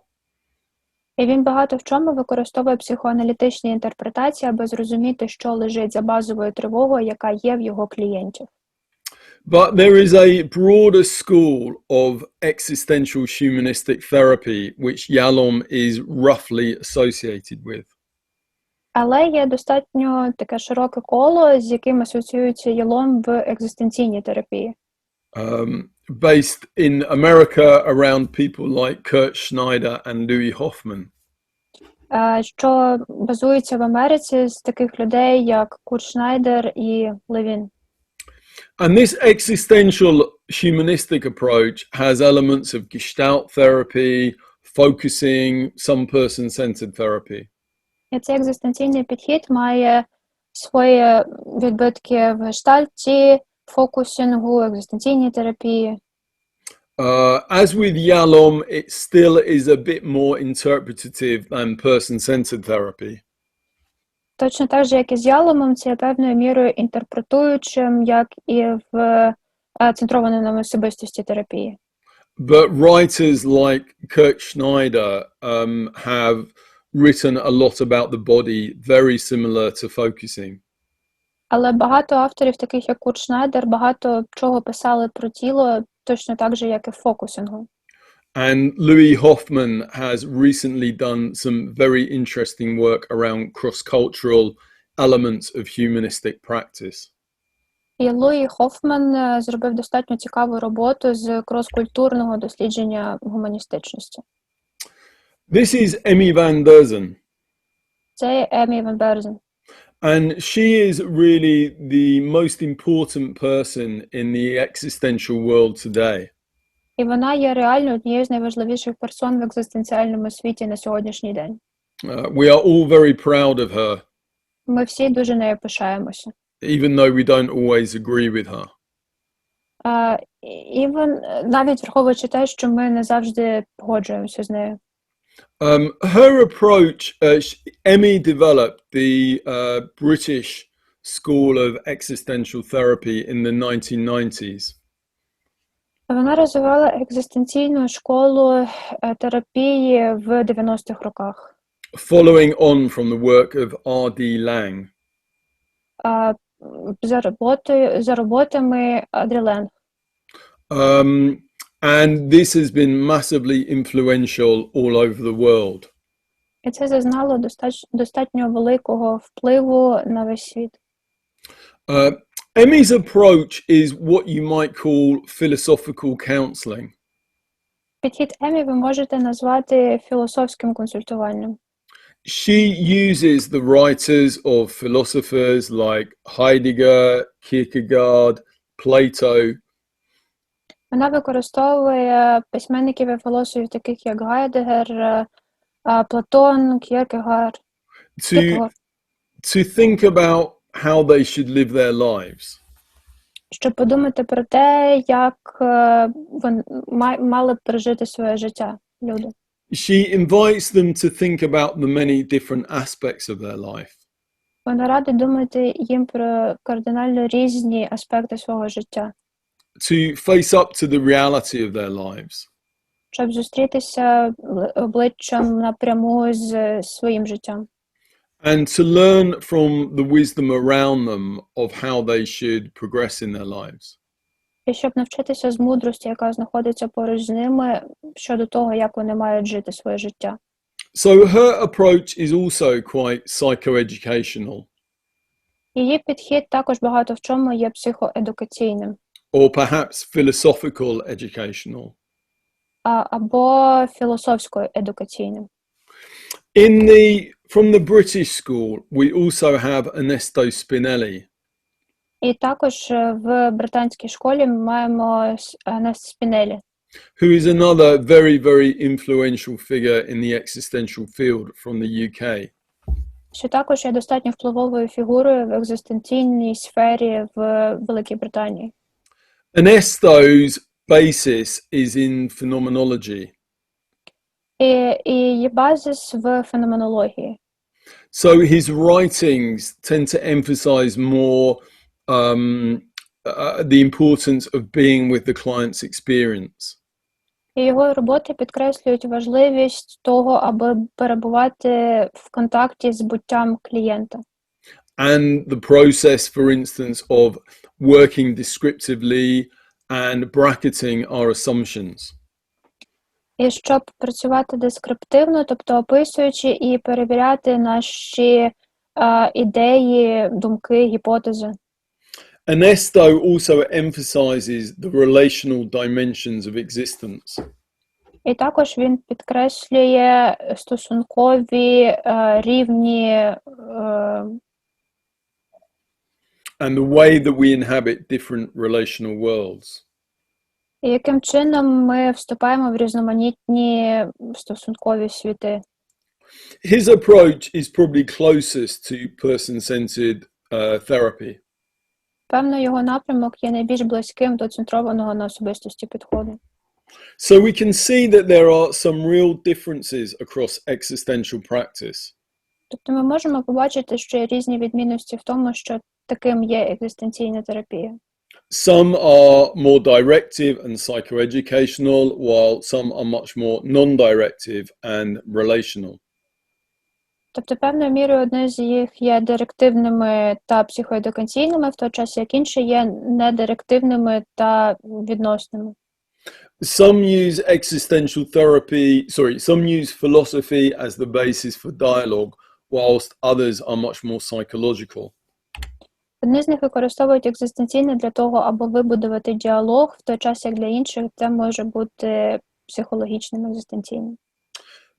І він багато в чому використовує психоаналітичні інтерпретації, аби зрозуміти, що лежить за базовою тривогою, яка є в його клієнтів. But there is a broader school of existential humanistic therapy which Yalom is roughly associated with. Але є достатньо таке широке коло, з яким асоціюється Ялом в екзистенційній терапії. Based in America around people like Kurt Schneider and Louis Hoffman. Що базується в Америці з таких людей, як Курт Шнайдер і Левін. And this existential humanistic approach has elements of Gestalt therapy, focusing, some person-centered therapy. І цей екзистенційний підхід має свої відбитки в гештальті, фокусінгу, екзистенційній терапії. As with Yalom, it still is a bit more interpretative than person-centered therapy. Точно так же, як і з яломом, це є певною мірою інтерпретуючим, як і в центрованій на особистості терапії. But writers like Kurt Schneider have written a lot about the body, very similar to focusing. Але багато авторів, таких як Курт Шнайдер, багато чого писали про тіло, точно так же, як і в фокусингу. And Louis Hoffman has recently done some very interesting work around cross-cultural elements of humanistic practice. І Луї Хоффман зробив достатньо цікаву роботу з крос-культурного дослідження гуманістичності. This is Emmy van Derzen. Це Емі Ван Берзен. And she is really the most important person in the existential world today. І вона є реально однією з найважливіших персон в екзистенціальному світі на сьогоднішній день. We are all very proud of her, Ми всі дуже нею пишаємося. even though we don't always agree with her. Навіть враховуючи те, що ми не завжди погоджуємося з нею. Her approach, Emmy developed the British School of Existential Therapy in the 1990s. Вона розвивала екзистенційну школу терапії в 90-х роках. Following on from the work of R.D. Laing. За роботами Адрі Ленг. And this has been massively influential all over the world. І це зазнало достатньо великого впливу на весь світ. Emmy's approach is what you might call philosophical counseling. Підхід Емі ви можете назвати філософським консультуванням. She uses the writers of philosophers like Heidegger, Kierkegaard, Plato. Вона використовує письменників і філософів, таких як Гайдегер, Платон, Кierkegaard, to think about how they should live their lives. Щоб подумати про те, як вони мали б прожити своє життя, люди. She invites them to think about the many different aspects of their life. Вона радить думати їм про кардинально різні аспекти свого життя. To face up to the reality of their lives. Щоб зустрітися обличчям напряму з своїм життям. And to learn from the wisdom around them of how they should progress in their lives. І щоб навчитися з мудрості, яка знаходиться поруч з ними, щодо того, як вони мають жити своє життя. So her approach is also quite psychoeducational. Її підхід також багато в чому є психоедукаційним. Or perhaps philosophical educational. Або філософсько-едукаційним. From the British school, we also have Ernesto Spinelli. І також в британській школі ми маємо Ернеста Спінелі. Who is another very, very influential figure in the existential field from the UK. Що також є достатньо впливовою фігурою в екзистенційній сфері в Великій Британії. Ernesto's basis is in phenomenology. І її базис в феноменології. So his writings tend to emphasize more the importance of being with the client's experience. І його роботи підкреслюють важливість того, аби перебувати в контакті з буттям клієнта. And the process, for instance, of working descriptively and bracketing our assumptions. І щоб працювати дескриптивно, тобто описуючи і перевіряти наші ідеї, думки, гіпотези. Ernesto also emphasizes the relational dimensions of existence. І також він підкреслює стосункові рівні And the way that we inhabit different relational worlds. І яким чином ми вступаємо в різноманітні стосункові світи. His approach is probably closest to person-centered therapy. Певно, його напрямок є найбільш близьким до центрованого на особистості підходу. So we can see that there are some real differences across existential practice. Тобто ми можемо побачити, що є різні відмінності в тому, що таким є екзистенційна терапія. Some are more directive and psychoeducational, while some are much more non-directive and relational. Тобто, певною мірою одне з їх є директивними та психоедукаційними, в той час як інші є недирективними та відносними. Some use philosophy as the basis for dialogue, whilst others are much more psychological. Одні з них використовують екзистенційне для того, аби вибудувати діалог, в той час як для інших це може бути психологічним екзистенційним.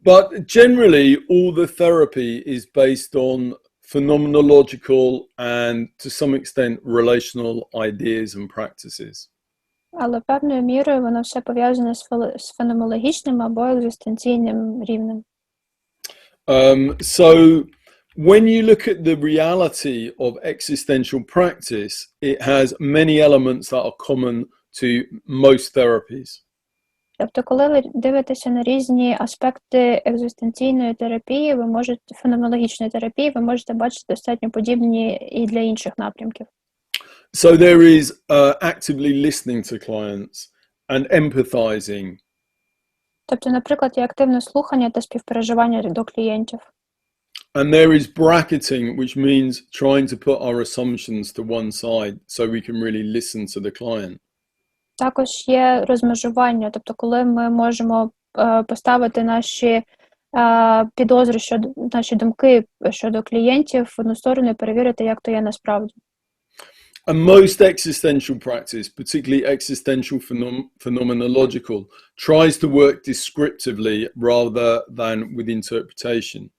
But generally, all the therapy is based on phenomenological and, to some extent, relational ideas and practices. Але певною мірою воно все пов'язане з феноменологічним або екзистенційним рівнем. So when you look at the reality of existential practice, it has many elements that are common to most therapies. Тобто, коли ви дивитеся на різні аспекти екзистенційної терапії, феноменологічної терапії, ви можете бачити достатньо подібні і для інших напрямків. So there is actively listening to clients and empathizing. Тобто, наприклад, є активне слухання та співпереживання до клієнтів. And there is bracketing, which means trying to put our assumptions to one side so we can really listen to the client. Також є розмежування, тобто коли ми можемо поставити наші підозри наші думки щодо клієнтів в одну сторону і перевірити, як то є насправді. And most existential practice, particularly existential phenomenological, tries to work descriptively rather than with interpretation.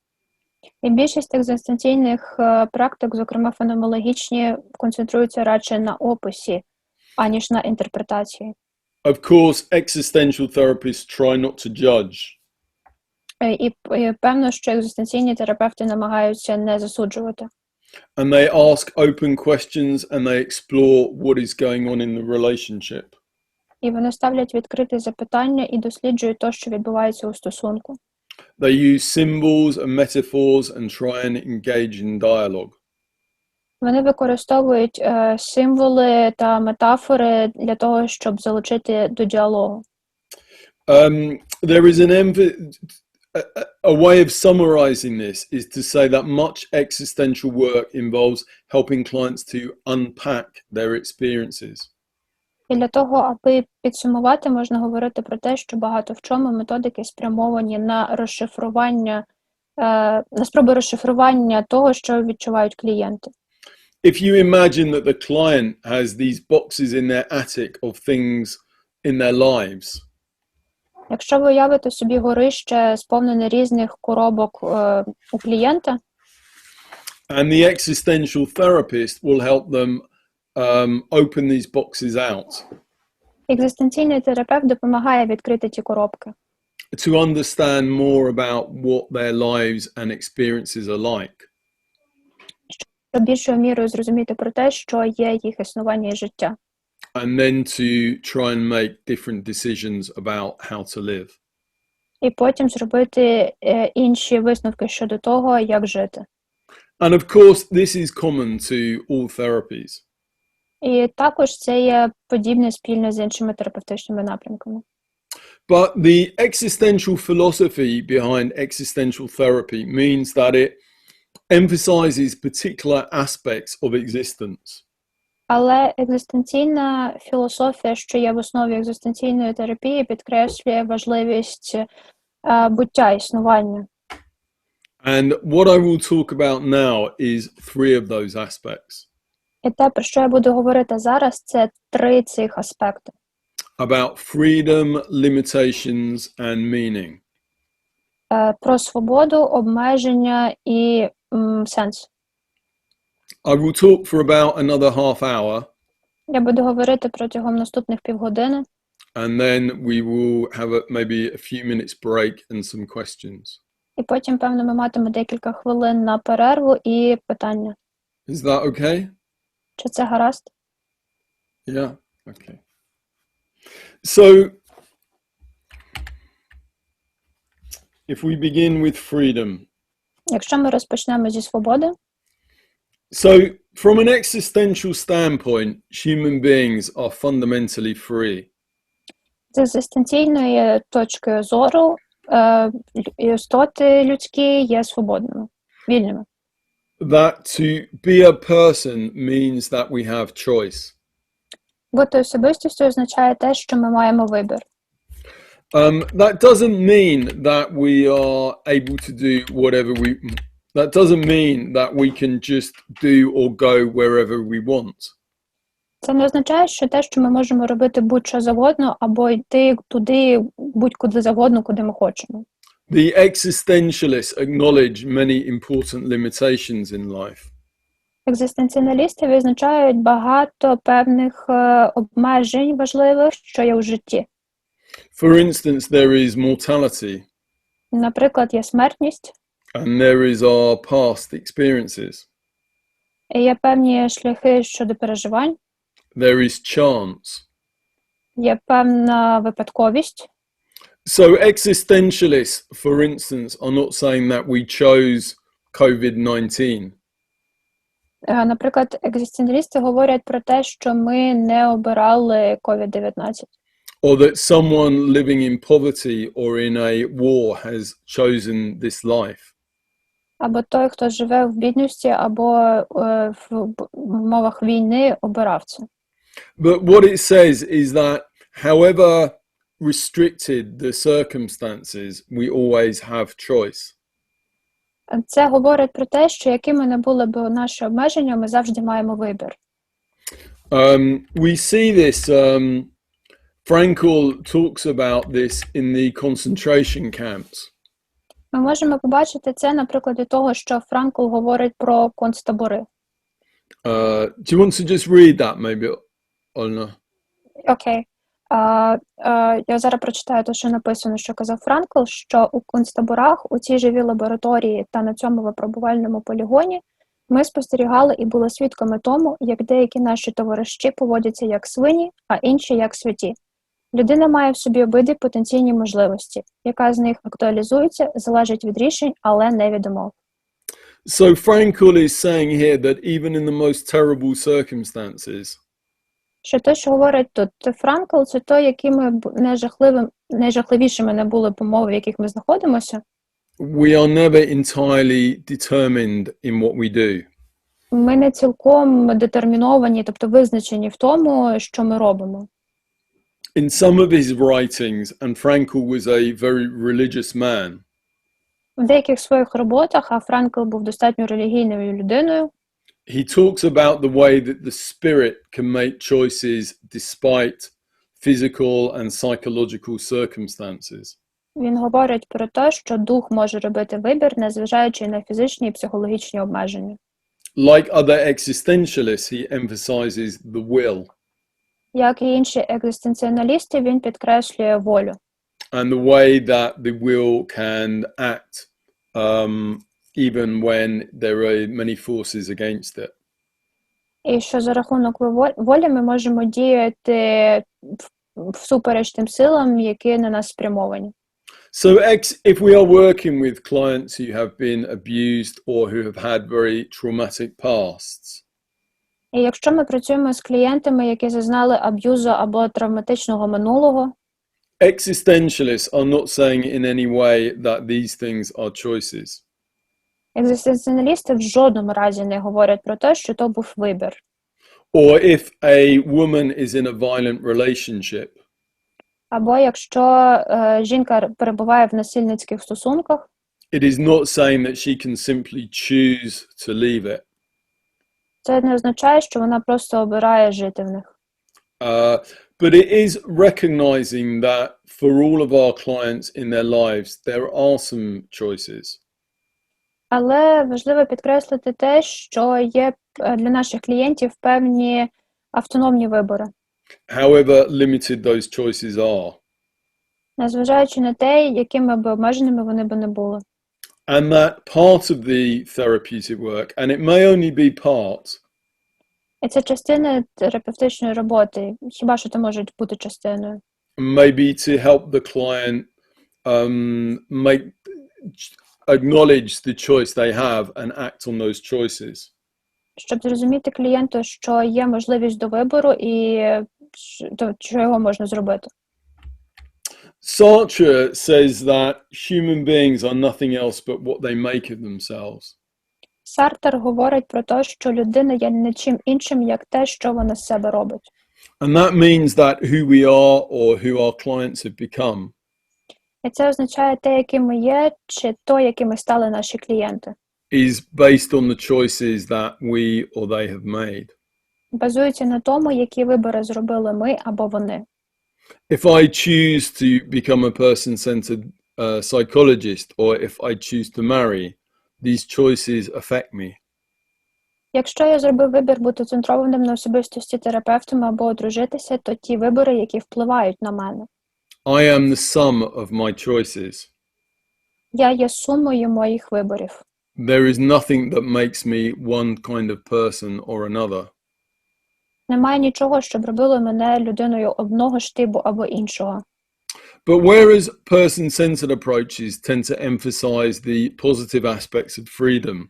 І більшість екзистенційних практик, зокрема феноменологічні, концентруються радше на описі, аніж на інтерпретації. Of course, existential therapists try not to judge. І певно, що екзистенційні терапевти намагаються не засуджувати. And they ask open questions and they explore what is going on in the relationship. І вони ставлять відкриті запитання і досліджують те, що відбувається у стосунку. They use symbols and metaphors and try and engage in dialogue. Вони використовують символи та метафори для того, щоб залучити до діалогу. There is a way of summarizing this is to say that much existential work involves helping clients to unpack their experiences. І для того, аби підсумувати, можна говорити про те, що багато в чому методики спрямовані на розшифрування, на спроби розшифрування того, що відчувають клієнти. If you imagine that the client has these boxes in their attic of things in their lives. Якщо ви уявите собі горище, сповнене різних коробок у клієнта, and the existential therapist will help them open these boxes out. Екзистенційний терапевт допомагає відкрити ті коробки. To understand more about what their lives and experiences are like. Щоб більшою мірою зрозуміти про те, що є їх існування і життя. And then to try and make different decisions about how to live. І потім зробити інші висновки щодо того, як жити. And of course, this is common to all therapies. І також це є подібне спільне з іншими терапевтичними напрямками. But the existential philosophy behind existential therapy means that it emphasizes particular aspects of existence. Але екзистенційна філософія, що є в основі екзистенційної терапії, підкреслює важливість буття, існування. And what I will talk about now is three of those aspects. І те, про що я буду говорити зараз, це три цих аспекти. About freedom, limitations and meaning. Про свободу, обмеження і сенс. I will talk for about another half hour. Я буду говорити протягом наступних півгодини. And then we will have maybe a few minutes break and some questions. І потім, певно, ми матимемо декілька хвилин на перерву і питання. Is that okay? Чи це гаразд? Yeah, okay. So, if we begin with freedom. Якщо ми розпочнемо зі свободи, So, from an existential standpoint, human beings are fundamentally free. з екзистенційної точки зору, істоти людські є свободними, вільними. That to be a person means that we have choice. Бути особистістю означає те, що ми маємо вибір. That doesn't mean that we are able to do whatever we... That doesn't mean that we can just do or go wherever we want. Це не означає, що те, що ми можемо робити будь-що завгодно, або йти туди, будь-куди завгодно, куди ми хочемо. The existentialists acknowledge many important limitations in life. Екзистенціоналісти визначають багато певних обмежень важливих, що є у житті. For instance, there is mortality. Наприклад, є смертність, And there is our past experiences. і є певні шляхи щодо переживань, There is chance. є певна випадковість. So existentialists, for instance, are not saying that we chose COVID-19. Наприклад, екзистенціалісти говорять про те, що ми не обирали COVID-19. Or that someone living in poverty or in a war has chosen this life. Або той, хто живе в бідності, або в умовах війни, обирав це. But what it says is that however restricted the circumstances, we always have choice. Це говорить про те, що якими не були б наші обмеження, ми завжди маємо вибір. We see this, Frankl talks about this in the concentration camps. Ми можемо побачити це на прикладі того, що Франкл говорить про концтабори. Do you want to just read that maybe, Olna? Окей. Я зараз прочитаю те, що написано, що казав Франкл, що у концтаборах, у цій живій лабораторії та на цьому випробувальному полігоні ми спостерігали і були свідками тому, як деякі наші товариші поводяться як свині, а інші як святі. Людина має в собі обидві потенційні можливості. Яка з них актуалізується, залежить від рішень, але не від умов. So Frankl is saying here that even in the most terrible circumstances, Що те, що говорить тут Франкл, це то, якими б найжахливішими не були б умови, в яких ми знаходимося. we are never entirely determined in what we do. Ми не цілком детерміновані, тобто визначені в тому, що ми робимо. In some of his writings, and Frankl was a very religious man, В деяких своїх роботах, а Франкл був достатньо релігійною людиною, he talks about the way that the spirit can make choices despite physical and psychological circumstances. він говорить про те, що дух може робити вибір, незважаючи на фізичні і психологічні обмеження. Like other existentialists, he emphasizes the will. Як і інші екзистенціоналісти, він підкреслює волю. And the way that the will can act even when there are many forces against it. І що за рахунок волі ми можемо діяти всупереч тим силам, які на нас спрямовані. So if we are working with clients who have been abused or who have had very traumatic pasts, І якщо ми працюємо з клієнтами, які зазнали аб'юзу або травматичного минулого, existentialists are not saying in any way that these things are choices. екзистенціоналісти в жодному разі не говорять про те, що то був вибір. Or if a woman is in a violent relationship, Або якщо жінка перебуває в насильницьких стосунках, it is not saying that she can simply choose to leave it. це не означає, що вона просто обирає жити в них. But it is recognizing that for all of our clients in their lives, there are some choices. Але важливо підкреслити те, що є для наших клієнтів певні автономні вибори. However limited those choices are. Незважаючи на те, якими б обмеженими вони б не були. And that part of the therapeutic work, and it may only be part, І це частина терапевтичної роботи. Хіба що це може бути частиною? may be to help the client make acknowledge the choice they have and act on those choices. Щоб зрозуміти клієнту, що є можливість до вибору і що його можна зробити. Sartre says that human beings are nothing else but what they make of themselves. Сартер говорить про те, що людина є нічим іншим, як те, що вона з себе робить. And that means that who we are or who our clients have become І це означає те, яким ми є, чи то, якими стали наші клієнти. is based on the choices that we or they have made. Базується на тому, які вибори зробили ми або вони. If I choose to become a person-centered psychologist or if I choose to marry, these choices affect me. Якщо я зробив вибір бути центрованим на особистості терапевтом або одружитися, то ті вибори, які впливають на мене. I am the sum of my choices. Я є сумою моїх виборів. There is nothing that makes me one kind of person or another. Немає нічого, що б робило мене людиною одного штибу або іншого. But whereas person-centered approaches tend to emphasize the positive aspects of freedom,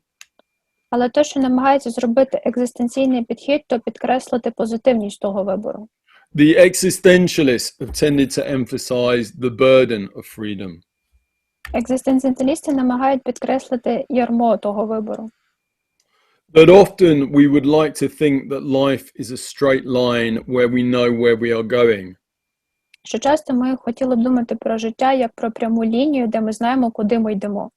Але те, що намагається зробити екзистенційний підхід, то підкреслити позитивність того вибору. the existentialists have tended to emphasize the burden of freedom. Екзистенціалісти намагають підкреслити ярмо того вибору. But often we would like to think that life is a straight line where we know where we are going. Що часто ми хотіли б думати про життя як про пряму лінію, де ми знаємо, куди ми йдемо.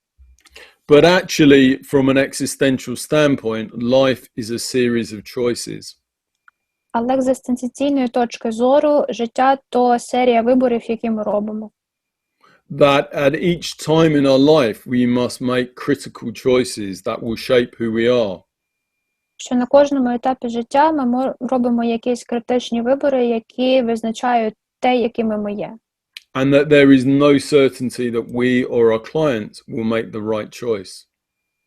But actually, from an existential standpoint, life is a series of choices. Але з екзистенційної точки зору, життя – то серія виборів, які ми робимо. That at each time in our life we must make critical choices that will shape who we are. Що на кожному етапі життя ми робимо якісь критичні вибори, які визначають те, якими ми є. And that there is no certainty that we or our clients will make the right choice.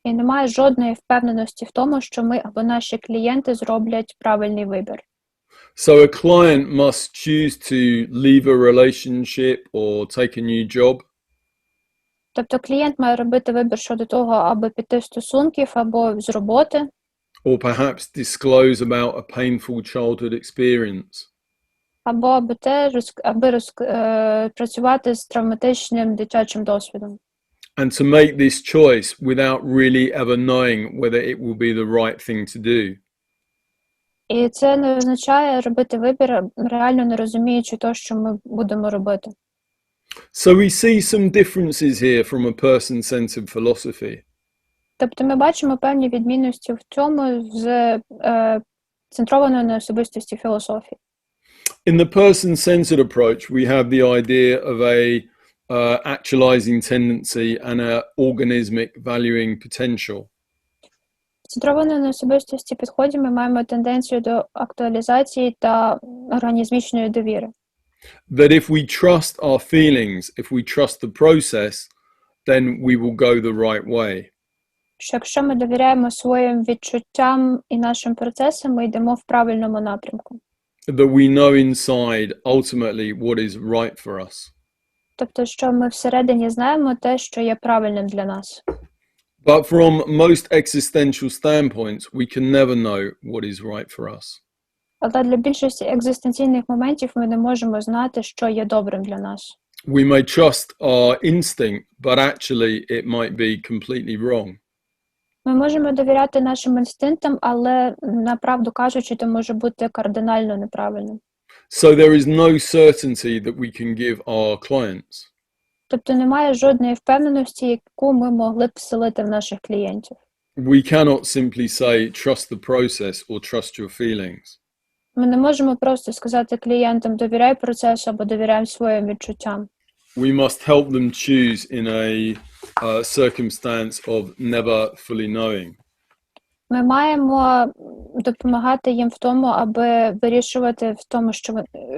І немає жодної впевненості в тому, що ми або наші клієнти зроблять правильний вибір. So a client must choose to leave a relationship or take a new job. Тобто клієнт має робити вибір щодо того, аби піти з стосунків або з роботи, Or perhaps disclose about a painful childhood experience. або працювати з травматичним дитячим досвідом. And to make this choice without really ever knowing whether it will be the right thing to do. І це не означає робити вибір, реально не розуміючи те, що ми будемо робити. So we see some differences here from a person-centered philosophy. Тобто ми бачимо певні відмінності в цьому з центрованої на особистості філософії. In the person-centered approach, we have the idea of a actualizing tendency and a organismic valuing potential. В центрованої на особистості підході ми маємо тенденцію до актуалізації та організмічної довіри. That if we trust our feelings, if we trust the process, then we will go the right way. Що якщо ми довіряємо своїм відчуттям і нашим процесам, ми йдемо в правильному напрямку. That we know inside ultimately what is right for us. Тобто, що ми всередині знаємо те, що є правильним для нас. But from most existential standpoints, we can never know what is right for us. Але для більшості екзистенційних моментів ми не можемо знати, що є добрим для нас. We may trust our instinct, but actually it might be completely wrong. Ми можемо довіряти нашим інстинктам, але, направду кажучи, це може бути кардинально неправильним. So there is no certainty that we can give our clients. Тобто немає жодної впевненості, яку ми могли б вселити в наших клієнтів. We cannot simply say trust the process or trust your feelings. Ми не можемо просто сказати клієнтам довіряй процесу або довіряй своїм відчуттям. We must help them choose in a circumstance of never fully knowing. Ми маємо допомагати їм в тому, аби вирішувати в тому,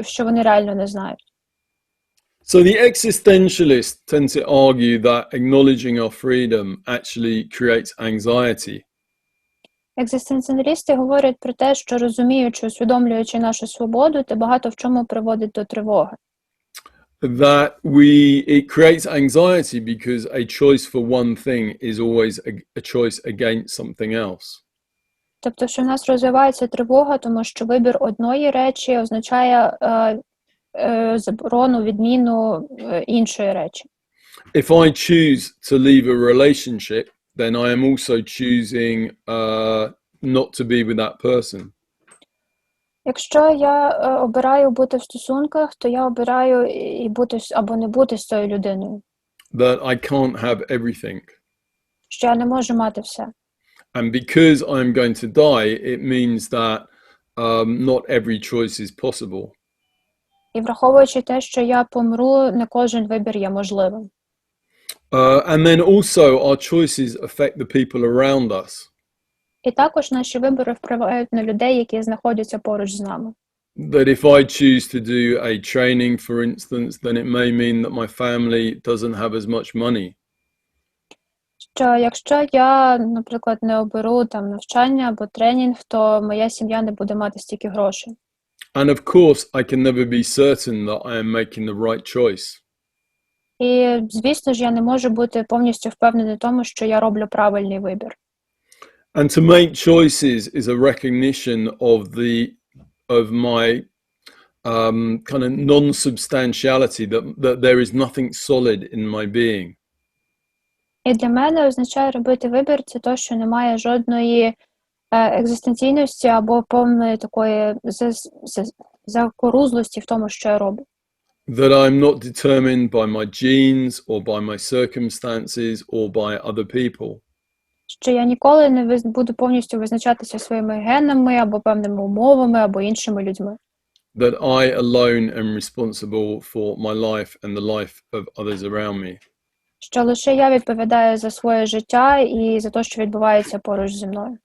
що вони реально не знають. So the existentialists tend to argue that acknowledging our freedom actually creates anxiety. Екзистенціалісти говорять про те, що розуміючи, усвідомлюючи нашу свободу, це багато в чому приводить до тривоги. that it creates anxiety because a choice for one thing is always a choice against something else. Тобто, що в нас розвивається тривога, тому що вибір одної речі означає заборону, відміну іншої речі. If I choose to leave a relationship, then I am also choosing not to be with that person. Якщо я обираю бути в стосунках, то я обираю і бути або не бути з цією людиною. That I can't have everything. Що я не можу мати все. And because I'm going to die, it means that not every choice is possible. І враховуючи те, що я помру, не кожен вибір є можливим. And then also our choices affect the people around us. І також наші вибори впливають на людей, які знаходяться поруч з нами. That if I choose to do a training, for instance, then it may mean that my family doesn't have as much money. Що якщо я, наприклад, не оберу там навчання або тренінг, то моя сім'я не буде мати стільки грошей. And of course, I can never be certain that I am making the right choice. І, звісно ж, я не можу бути повністю впевнений в тому, що я роблю правильний вибір. And to make choices is a recognition of my kind of non-substantiality, that there is nothing solid in my being. І для мене означає робити вибір – це те, що немає жодної екзистенційності або повної такої закорузлості в тому, що я роблю. That I'm not determined by my genes or by my circumstances or by other people. Що я ніколи не буду повністю визначатися своїми генами або певними умовами або іншими людьми. That I alone am responsible for my life and the life of others around me. Що лише я відповідаю за своє життя і за те, що відбувається поруч зі мною.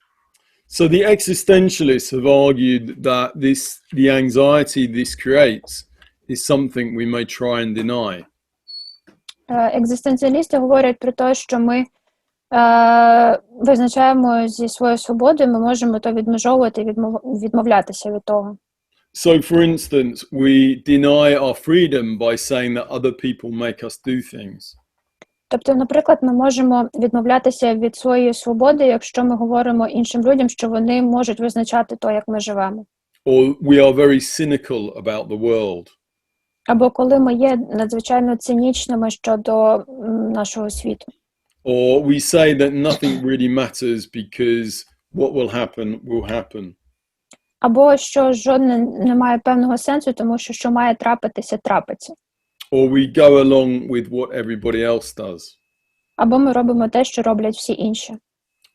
So the existentialists have argued that the anxiety this creates is something we may try and deny. Екзистенціалісти говорять про те, що ми визначаємо зі своєю свободою, ми можемо то відмежовувати, відмовлятися від того. So, for instance, we deny our freedom by saying that other people make us do things. Тобто, наприклад, ми можемо відмовлятися від своєї свободи, якщо ми говоримо іншим людям, що вони можуть визначати то, як ми живемо. Or we are very cynical about the world. Або коли ми є надзвичайно цинічними щодо нашого світу. Or we say that nothing really matters because what will happen. Або що жодне не має певного сенсу, тому що має трапитися, трапиться. Or we go along with what everybody else does. Або ми робимо те, що роблять всі інші.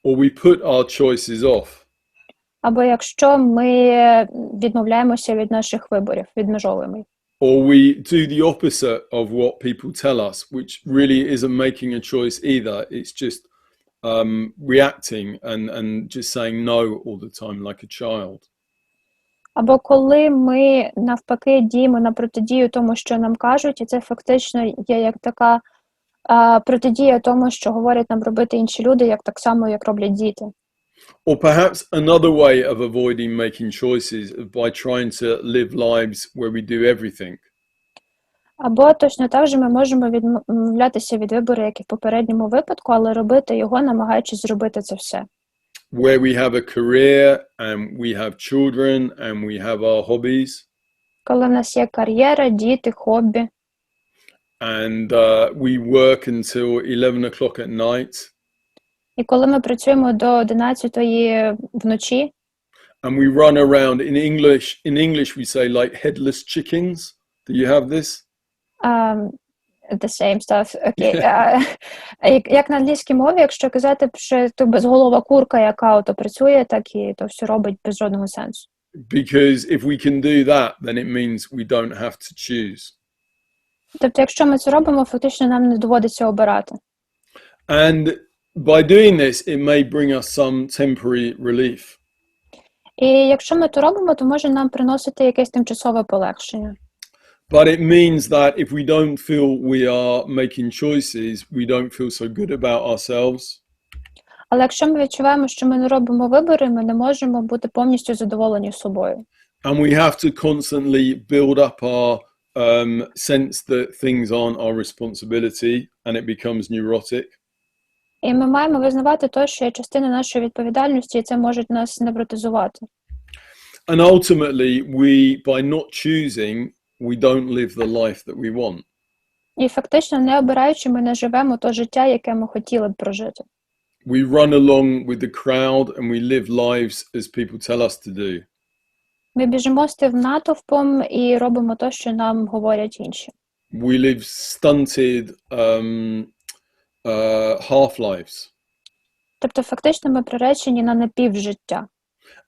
Or we put our choices off. Або якщо ми відмовляємося від наших виборів, відмежовуємо їх. Or we do the opposite of what people tell us, which really isn't making a choice either. It's just reacting and just saying no all the time like a child. Або коли ми навпаки діємо на протидію тому, що нам кажуть, і це фактично є як така протидія тому, що говорять нам робити інші люди, як так само, як роблять діти. Or perhaps another way of avoiding making choices is by trying to live lives where we do everything. Або точно так же ми можемо відмовлятися від вибору, як і в попередньому випадку, але робити його, намагаючись зробити це все. Where we have a career and we have children and we have our hobbies. Коли в нас є кар'єра, діти, хобі. And we work until 11 o'clock at night. І коли ми працюємо до 11-ї вночі. And we run around in English we say like headless chickens. Do you have this? The same stuff. Okay. Як на англійській мові, якщо казати, що то безголова курка, яка ото працює, так і то все робить без жодного сенсу. Because if we can do that, then it means we don't have to choose. Тобто, якщо ми це робимо, фактично нам не доводиться обирати. And by doing this, it may bring us some temporary relief. І якщо ми то робимо, то може нам приносити якесь тимчасове полегшення. But it means that if we don't feel we are making choices, we don't feel so good about ourselves. Але якщо ми відчуваємо, що ми не робимо вибори, ми не можемо бути повністю задоволені собою. And we have to constantly build up our sense that things aren't our responsibility and it becomes neurotic. І ми маємо визнавати те, що є частина нашої відповідальності, і це може нас невротизувати. And ultimately, by not choosing, we don't live the life that we want. І фактично, не обираючи, ми не живемо то життя, яке ми хотіли б прожити. We run along with the crowd and we live lives as people tell us to do. Ми біжимо з тим натовпом і робимо те, що нам говорять інші. We live stunted half-lives. Тобто, фактично, ми приречені на напівжиття.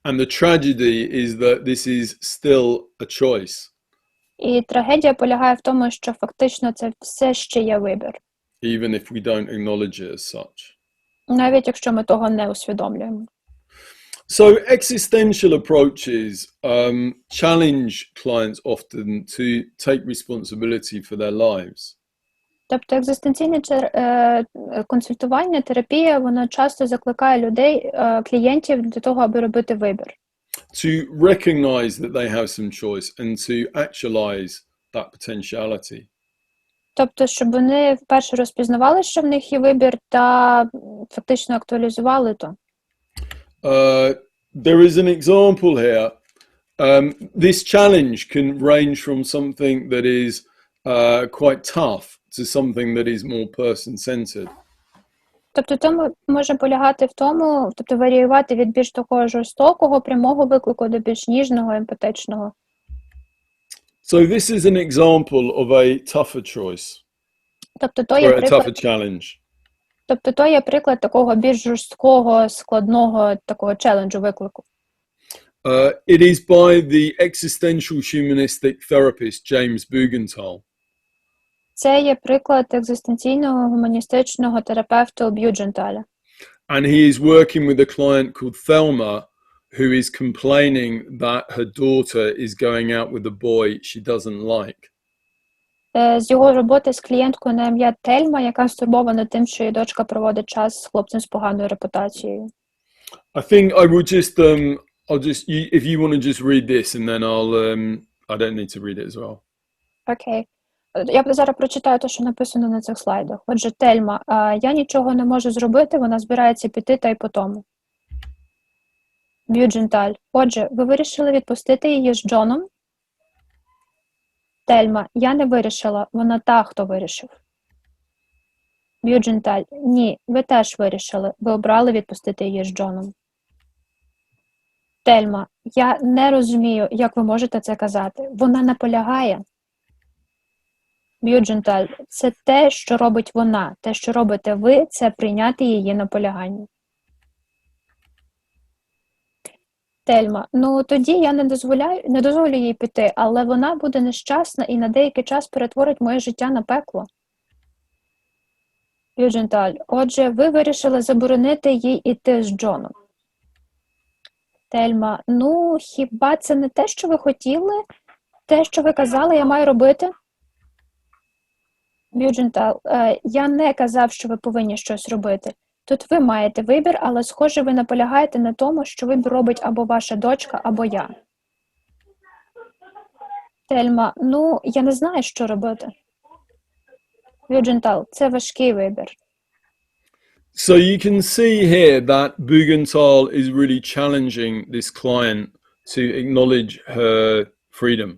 And the tragedy is that this is still a choice. І трагедія полягає в тому, що фактично це все ще є вибір. Even if we don't acknowledge it as such. Навіть якщо ми того не усвідомлюємо. So existential approaches challenge clients often to take responsibility for their lives. Тобто екзистенційне консультування, терапія, воно часто закликає людей, клієнтів до того, аби робити вибір. To recognize that they have some choice and to actualize that potentiality. Тобто, щоб вони вперше розпізнавали, що в них є вибір, та фактично актуалізували то. There is an example here. This challenge can range from something that is quite tough to something that is more person-centered. Тобто, тому може полягати в тому, тобто варіювати від більш такого жорстокого, прямого виклику до більш ніжного, емпатичного. So this is an example of a tougher choice, Тобто, то or є a приклад, tougher challenge. тобто, то є приклад такого більш жорсткого, складного такого челенджу, виклику. It is by the existential humanistic therapist James Bugenthal. Це є приклад екзистенційного гуманістичного терапевта Бюдженталя. And he is working with a client called Thelma, who is complaining that her daughter is going out with a boy she doesn't like. З його роботи з клієнткою на ім'я Тельма, яка стурбована тим, що її дочка проводить час з хлопцем з поганою репутацією. I think I will just, if you want to just read this and then I don't need to read it as well. Окей. Я зараз прочитаю те, що написано на цих слайдах. Отже, Тельма, я нічого не можу зробити, вона збирається піти та й по тому. Бюдженталь, отже, ви вирішили відпустити її з Джоном? Тельма, я не вирішила, вона та, хто вирішив. Бюдженталь, ні, ви теж вирішили, ви обрали відпустити її з Джоном. Тельма, я не розумію, як ви можете це казати. Вона наполягає. Бюдженталь, це те, що робить вона. Те, що робите ви, це прийняти її наполягання. Тельма, ну тоді я не дозволю їй піти, але вона буде нещасна і на деякий час перетворить моє життя на пекло. Бюдженталь, отже, ви вирішили заборонити їй іти з Джоном. Тельма, ну хіба це не те, що ви хотіли? Те, що ви казали, я маю робити? Бюдженталь, я не казав, що ви повинні щось робити. Тут ви маєте вибір, але, схоже, ви наполягаєте на тому, що вибір робить або ваша дочка, або я. Тельма, ну, я не знаю, що робити. Бюдженталь, це важкий вибір. So you can see here that Bugenthal is really challenging this client to acknowledge her freedom.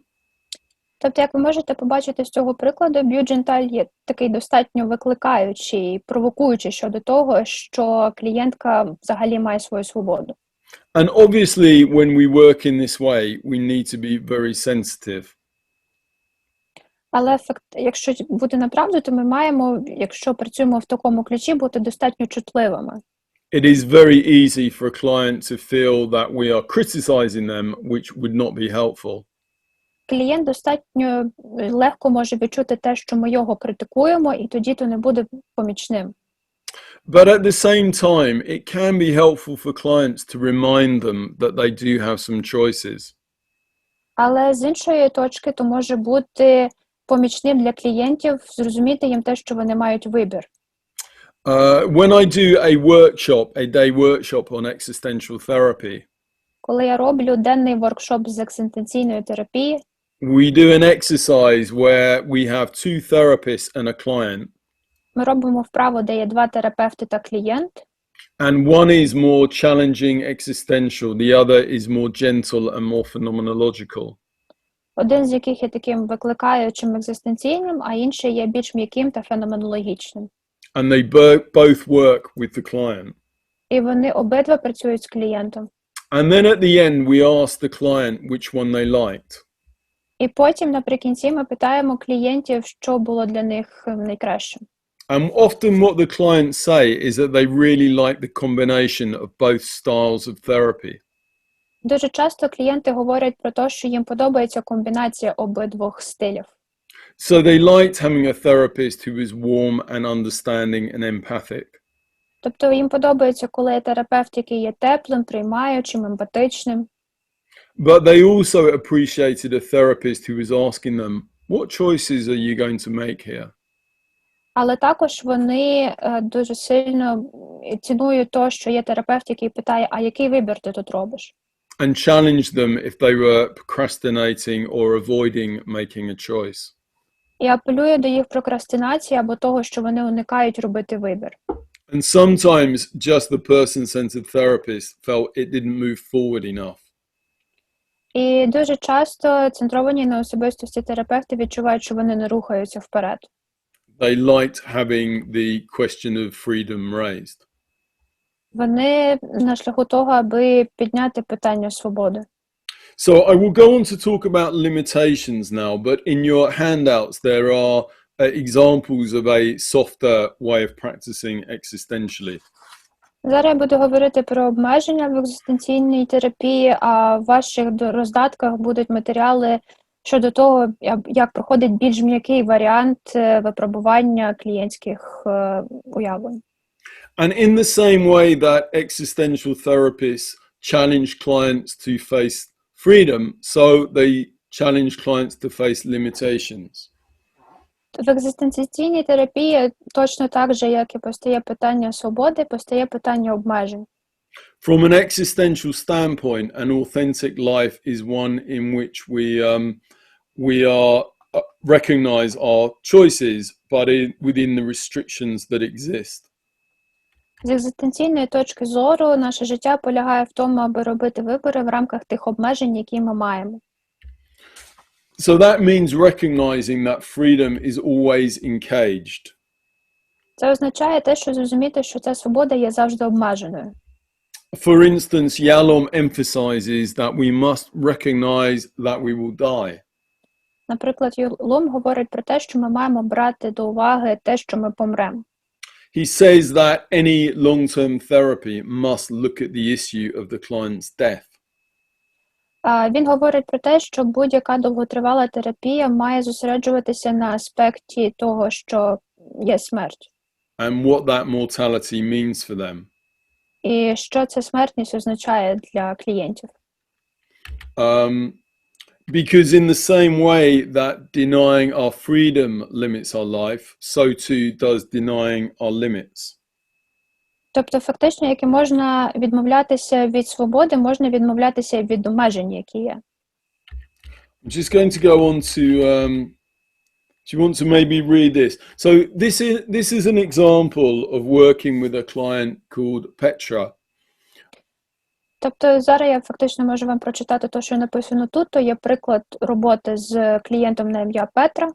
Тобто, як ви можете побачити з цього прикладу, Бюдженталь є такий достатньо викликаючий, провокуючий щодо того, що клієнтка взагалі має свою свободу. And obviously, when we work in this way, we need to be very sensitive. Але якщо бути направду, то ми маємо, якщо працюємо в такому ключі, бути достатньо чутливими. It is very easy for a client to feel that we are criticizing them, which would not be helpful. Клієнт достатньо легко може відчути те, що ми його критикуємо, і тоді то не буде помічним. But at the same time, it can be helpful for clients to remind them that they do have some choices. Але з іншої точки, то може бути помічним для клієнтів зрозуміти їм те, що вони мають вибір. When I do a day workshop on existential therapy, Коли я роблю денний воркшоп з екзистенційної терапії, We do an exercise where we have two therapists and a client. Ми робимо вправу, де є два терапевти та клієнт. And one is more challenging, existential. The other is more gentle and more phenomenological. Один з яких є таким викликаючим екзистенційним, а інший є більш м'яким та феноменологічним. And they both work with the client. І вони обидва працюють з клієнтом. And then at the end we ask the client which one they liked. І потім наприкінці ми питаємо клієнтів, що було для них найкращим. And often what the clients say is that they really like the combination of both styles of therapy. Дуже часто клієнти говорять про те, що їм подобається комбінація обидвох стилів. So they liked having a therapist who was warm and understanding and empathic. Тобто їм подобається, коли є терапевт, який є теплим, приймаючим, емпатичним. But they also appreciated a therapist who was asking them, what choices are you going to make here? Але також вони дуже сильно цінують те, що є терапевт, який питає, а який вибір ти тут робиш? And challenged them if they were procrastinating or avoiding making a choice. І апелює до їх прокрастинації або того, що вони уникають робити вибір. And sometimes just the person-centered therapist felt it didn't move forward enough. І дуже часто центровані на особистості терапевти відчувають, що вони не рухаються вперед. They liked having the question of freedom raised. Вони на шляху того, аби підняти питання свободи. So I will go on to talk about limitations now, but in your handouts there are examples of a softer way of practicing existentially. Зараз я буду говорити про обмеження в екзистенційній терапії, а в ваших роздатках будуть матеріали щодо того, як проходить більш м'який варіант випробування клієнтських уявлень. And in the same way that existential therapists challenge clients to face freedom, so they challenge clients to face limitations. В екзистенційній терапії точно так же, як і постає питання свободи, постає питання обмежень. From an existential standpoint, an authentic life is one in which we recognize our choices, but within the restrictions that exist. З екзистенційної точки зору, наше життя полягає в тому, аби робити вибори в рамках тих обмежень, які ми маємо. So that means recognizing that freedom is always encaged. Це означає те, що зрозуміти, що ця свобода є завжди обмеженою. For instance, Yalom emphasizes that we must recognize that we will die. Наприклад, Йолом говорить про те, що ми маємо брати до уваги те, що ми помремо. He says that any long-term therapy must look at the issue of the client's death. Він говорить про те, що будь-яка довготривала терапія має зосереджуватися на аспекті того, що є смерть. And what that mortality means for them. І що ця смертність означає для клієнтів. Because in the same way that denying our freedom limits our life, so too does denying our limits. Тобто, фактично, як і можна відмовлятися від свободи, можна відмовлятися від обмежень, які є. I'm just going to go on to, do you want to maybe read this? So this is an example of working with a client called Petra. Тобто, зараз я фактично можу вам прочитати те, що написано тут, то є приклад роботи з клієнтом на ім'я Петра.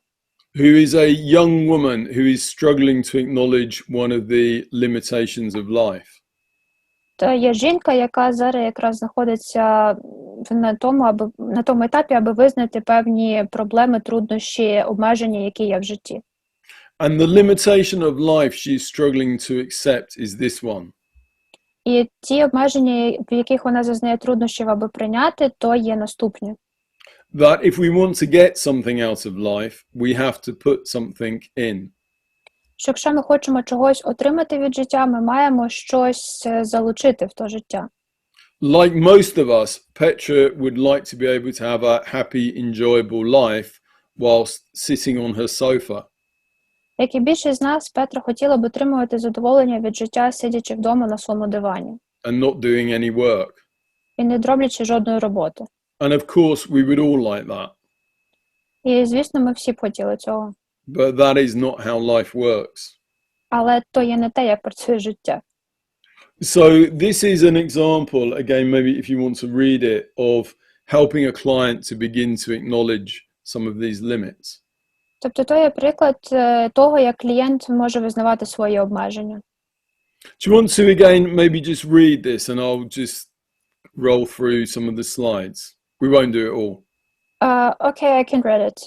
Who is a young woman who is struggling to acknowledge one of the limitations of life. Та є жінка, яка зараз якраз знаходиться на тому етапі, аби визнати певні проблеми, труднощі, обмеження, які є в житті. And the limitation of life she is struggling to accept is this one. І ті обмеження, в яких вона зазнає труднощів, аби прийняти, то є наступні. That if we want to get something out of life, we have to put something in. Що якщо ми хочемо чогось отримати від життя, ми маємо щось залучити в то життя. Like most of us, Petra would like to be able to have a happy, enjoyable life whilst sitting on her sofa. Як і більшість з нас, Петра хотіла б отримувати задоволення від життя, сидячи вдома на своєму дивані. And not doing any work. І не роблячи жодної роботи. And of course, we would all like that. І, звісно, ми всі б хотіли цього. But that is not how life works. Але то є не те, як працює життя. So this is an example, again, maybe if you want to read it, of helping a client to begin to acknowledge some of these limits. Тобто то є приклад того, як клієнт може визнавати свої обмеження. Do you want to, again, maybe just read this and I'll just roll through some of the slides? We won't do it all. Okay, I can read it.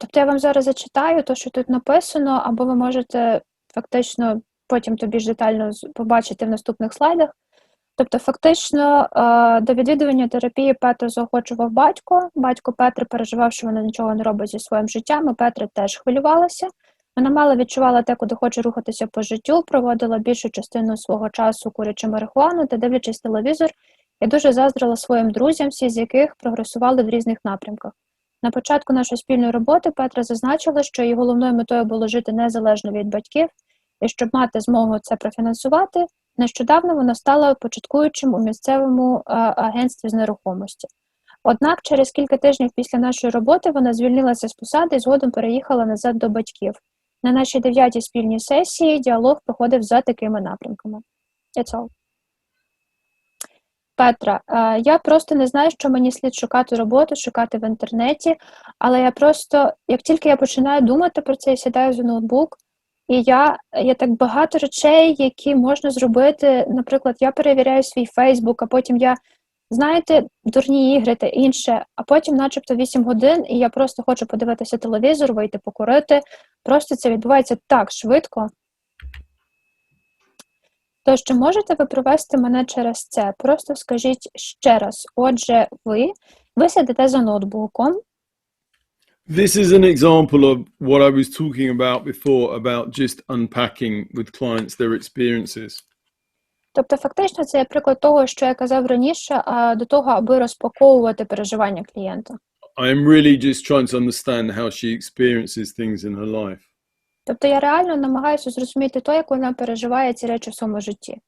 Тобто я вам зараз зачитаю те, що тут написано, або ви можете фактично потім то більш детально побачити в наступних слайдах. Тобто фактично до відвідування терапії Петра заохочував батько. Батько Петри переживав, що вона нічого не робить зі своїм життям, і Петра теж хвилювалася. Вона мало відчувала те, куди хоче рухатися по життю, проводила більшу частину свого часу курячи марихуану та дивлячись телевізор, і дуже заздрила своїм друзям, всі з яких прогресували в різних напрямках. На початку нашої спільної роботи Петра зазначила, що її головною метою було жити незалежно від батьків, і щоб мати змогу це профінансувати, нещодавно вона стала початкуючим у місцевому агентстві з нерухомості. Однак через кілька тижнів після нашої роботи вона звільнилася з посади і згодом переїхала назад до батьків. На нашій 9-й спільній сесії діалог проходив за такими напрямками. That's all. Петра, я просто не знаю, що мені слід шукати роботу, шукати в інтернеті, але я просто, як тільки я починаю думати про це, я сідаю за ноутбук, і є так багато речей, які можна зробити. Наприклад, я перевіряю свій Фейсбук, а потім я, знаєте, дурні ігри та інше, а потім начебто 8 годин, і я просто хочу подивитися телевізор, вийти покурити. Просто це відбувається так швидко. Тож, чи можете ви провести мене через це? Просто скажіть ще раз. Отже, ви сидите за ноутбуком. This is an example of what I was talking about before, about just unpacking with clients their experiences. Тобто, фактично, це є приклад того, що я казав раніше, до того, аби розпаковувати переживання клієнта. I am really just trying to understand how she experiences things in her life. Тобто, я реально намагаюся зрозуміти то, як вона переживає ці речі в своєму житті.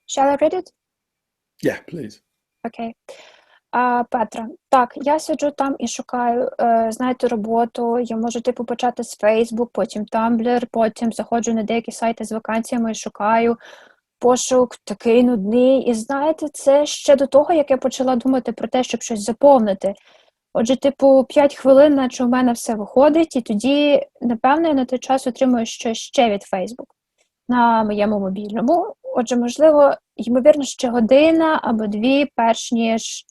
Shall I read it? Yeah, please. Окей. Петра, так, я сиджу там і шукаю, знаєте, роботу, я можу, почати з Facebook, потім Tumblr, потім заходжу на деякі сайти з вакансіями і шукаю, пошук такий нудний, і знаєте, це ще до того, як я почала думати про те, щоб щось заповнити. Отже, 5 хвилин, наче у мене все виходить, і тоді, напевно, я на той час отримую щось ще від Facebook на моєму мобільному. Отже, можливо, ймовірно, ще година або 2, перш ніж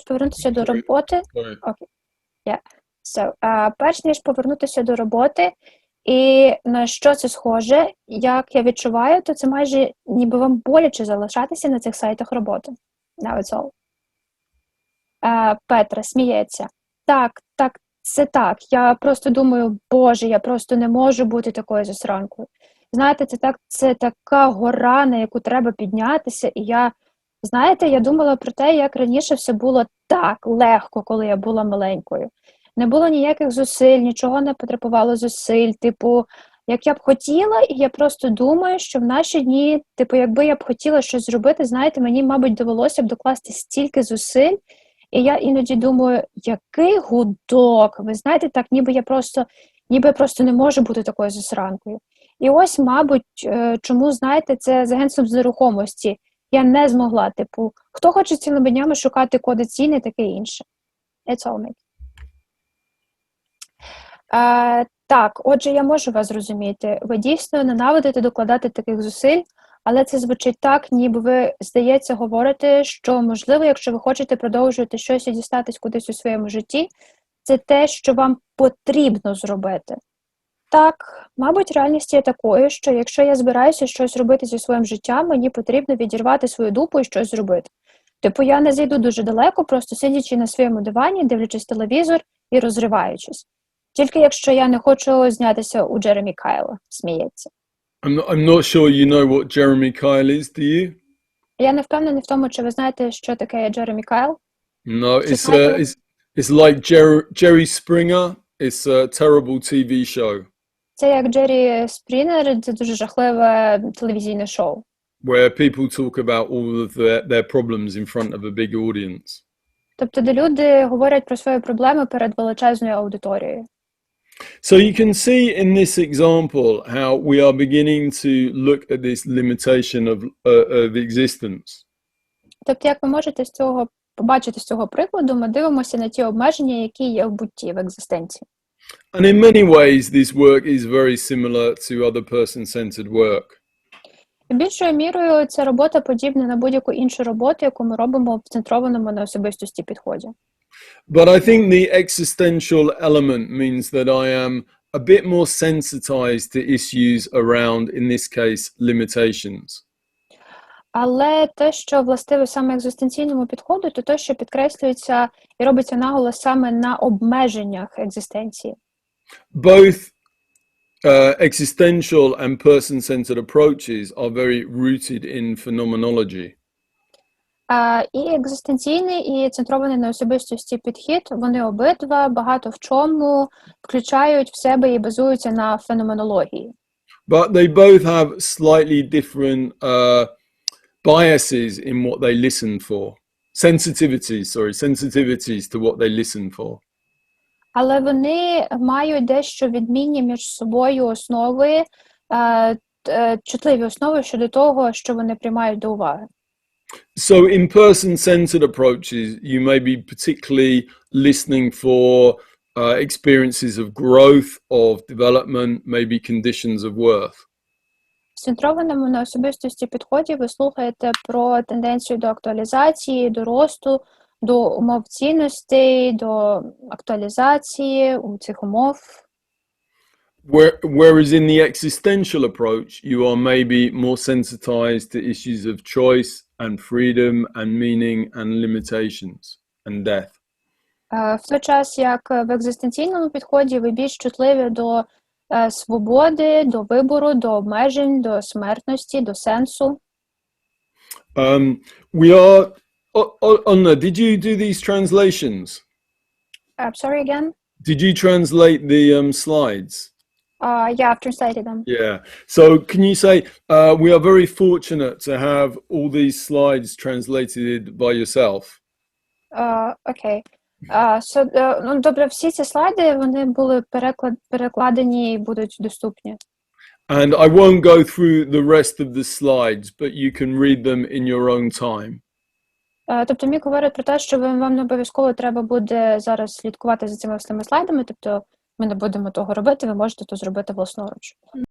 повернутися до роботи. Okay. Yeah. So, перш ніж повернутися до роботи, і на що це схоже, як я відчуваю, то це майже ніби вам боляче залишатися на цих сайтах роботи. Now it's all. Петра сміється. Так, це так. Я просто думаю, Боже, я просто не можу бути такою засранкою. Знаєте, це така гора, на яку треба піднятися, і я думала про те, як раніше все було так легко, коли я була маленькою. Не було ніяких зусиль, нічого не потребувало зусиль, як я б хотіла, і я просто думаю, що в наші дні, якби я б хотіла щось зробити, знаєте, мені, мабуть, довелося б докласти стільки зусиль, і я іноді думаю, який гудок, ви знаєте, так, ніби я просто не можу бути такою засранкою. І ось, мабуть, чому, знаєте, це з агентством з нерухомості. Я не змогла, хто хоче цілими днями шукати коди цін і таке інше. It's all me. Так, отже, я можу вас зрозуміти. Ви дійсно ненавидите докладати таких зусиль, але це звучить так, ніби ви, здається, говорите, що, можливо, якщо ви хочете продовжувати щось і дістатись кудись у своєму житті, це те, що вам потрібно зробити. Так, мабуть, реальність є такою, що якщо я збираюся щось робити зі своїм життям, мені потрібно відірвати свою дупу і щось зробити. Я не зайду дуже далеко, просто сидячи на своєму дивані, дивлячись телевізор і розриваючись. Тільки якщо я не хочу знятися у Джеремі Кайла, сміється. I'm not sure you know what Jeremy Kyle is, do you? Я не впевнений в тому, чи ви знаєте, що таке Джеремі Кайл. No, it's like Jerry Springer. It's a terrible TV show. Це як Джері Спрінер, це дуже жахливе телевізійне шоу. where people talk about all of their problems in front of a big audience. Тобто, де люди говорять про свої проблеми перед величезною аудиторією. So you can see in this example how we are beginning to look at this limitation of existence. Тобто, як ви можете з цього побачити з цього прикладу, ми дивимося на ті обмеження, які є в бутті, в екзистенції. And in many ways this work is very similar to other person-centered work. І більшою мірою ця робота подібна на будь-яку іншу роботу, яку ми робимо в центрованому на особистості підході. But I think the existential element means that I am a bit more sensitized to issues around, in this case, limitations. Але те, що властиве саме екзистенційному підходу, то те, що підкреслюється і робиться наголос саме на обмеженнях екзистенції. Both existential and person-centered approaches are very rooted in phenomenology. І екзистенційний, і центрований на особистості підхід, вони обидва багато в чому включають в себе і базуються на феноменології. But they both have slightly different biases in what they listen for. Sensitivities to what they listen for. Але вони мають дещо відмінні між собою основи, чутливі основи щодо того, що вони приймають до уваги. So in person-centered approaches, you may be particularly listening for experiences of growth, of development, maybe conditions of worth. В центрованому на особистості підході ви слухаєте про тенденцію до актуалізації, до росту, до умов цінностей, до актуалізації цих умов. Whereas in the existential approach, you are maybe more sensitized to issues of choice and freedom and meaning and limitations and death. В той час, як в екзистенційному підході, ви більш чутливі до свободи, до вибору, до обмежень, до смертності, до сенсу. We are... Anna, did you do these translations? Sorry again? Did you translate the slides? Yeah, I've translated them. Yeah. So can you say, we are very fortunate to have all these slides translated by yourself? Okay. Ну, добре, всі ці слайди, вони були перекладені і будуть доступні. And I won't go through the rest of the slides, but you can read them in your own time. Тобто Мік говорить про те, що вам не обов'язково треба буде зараз слідкувати за цими слайдами, тобто ми не будемо того робити, ви можете то зробити власноруч.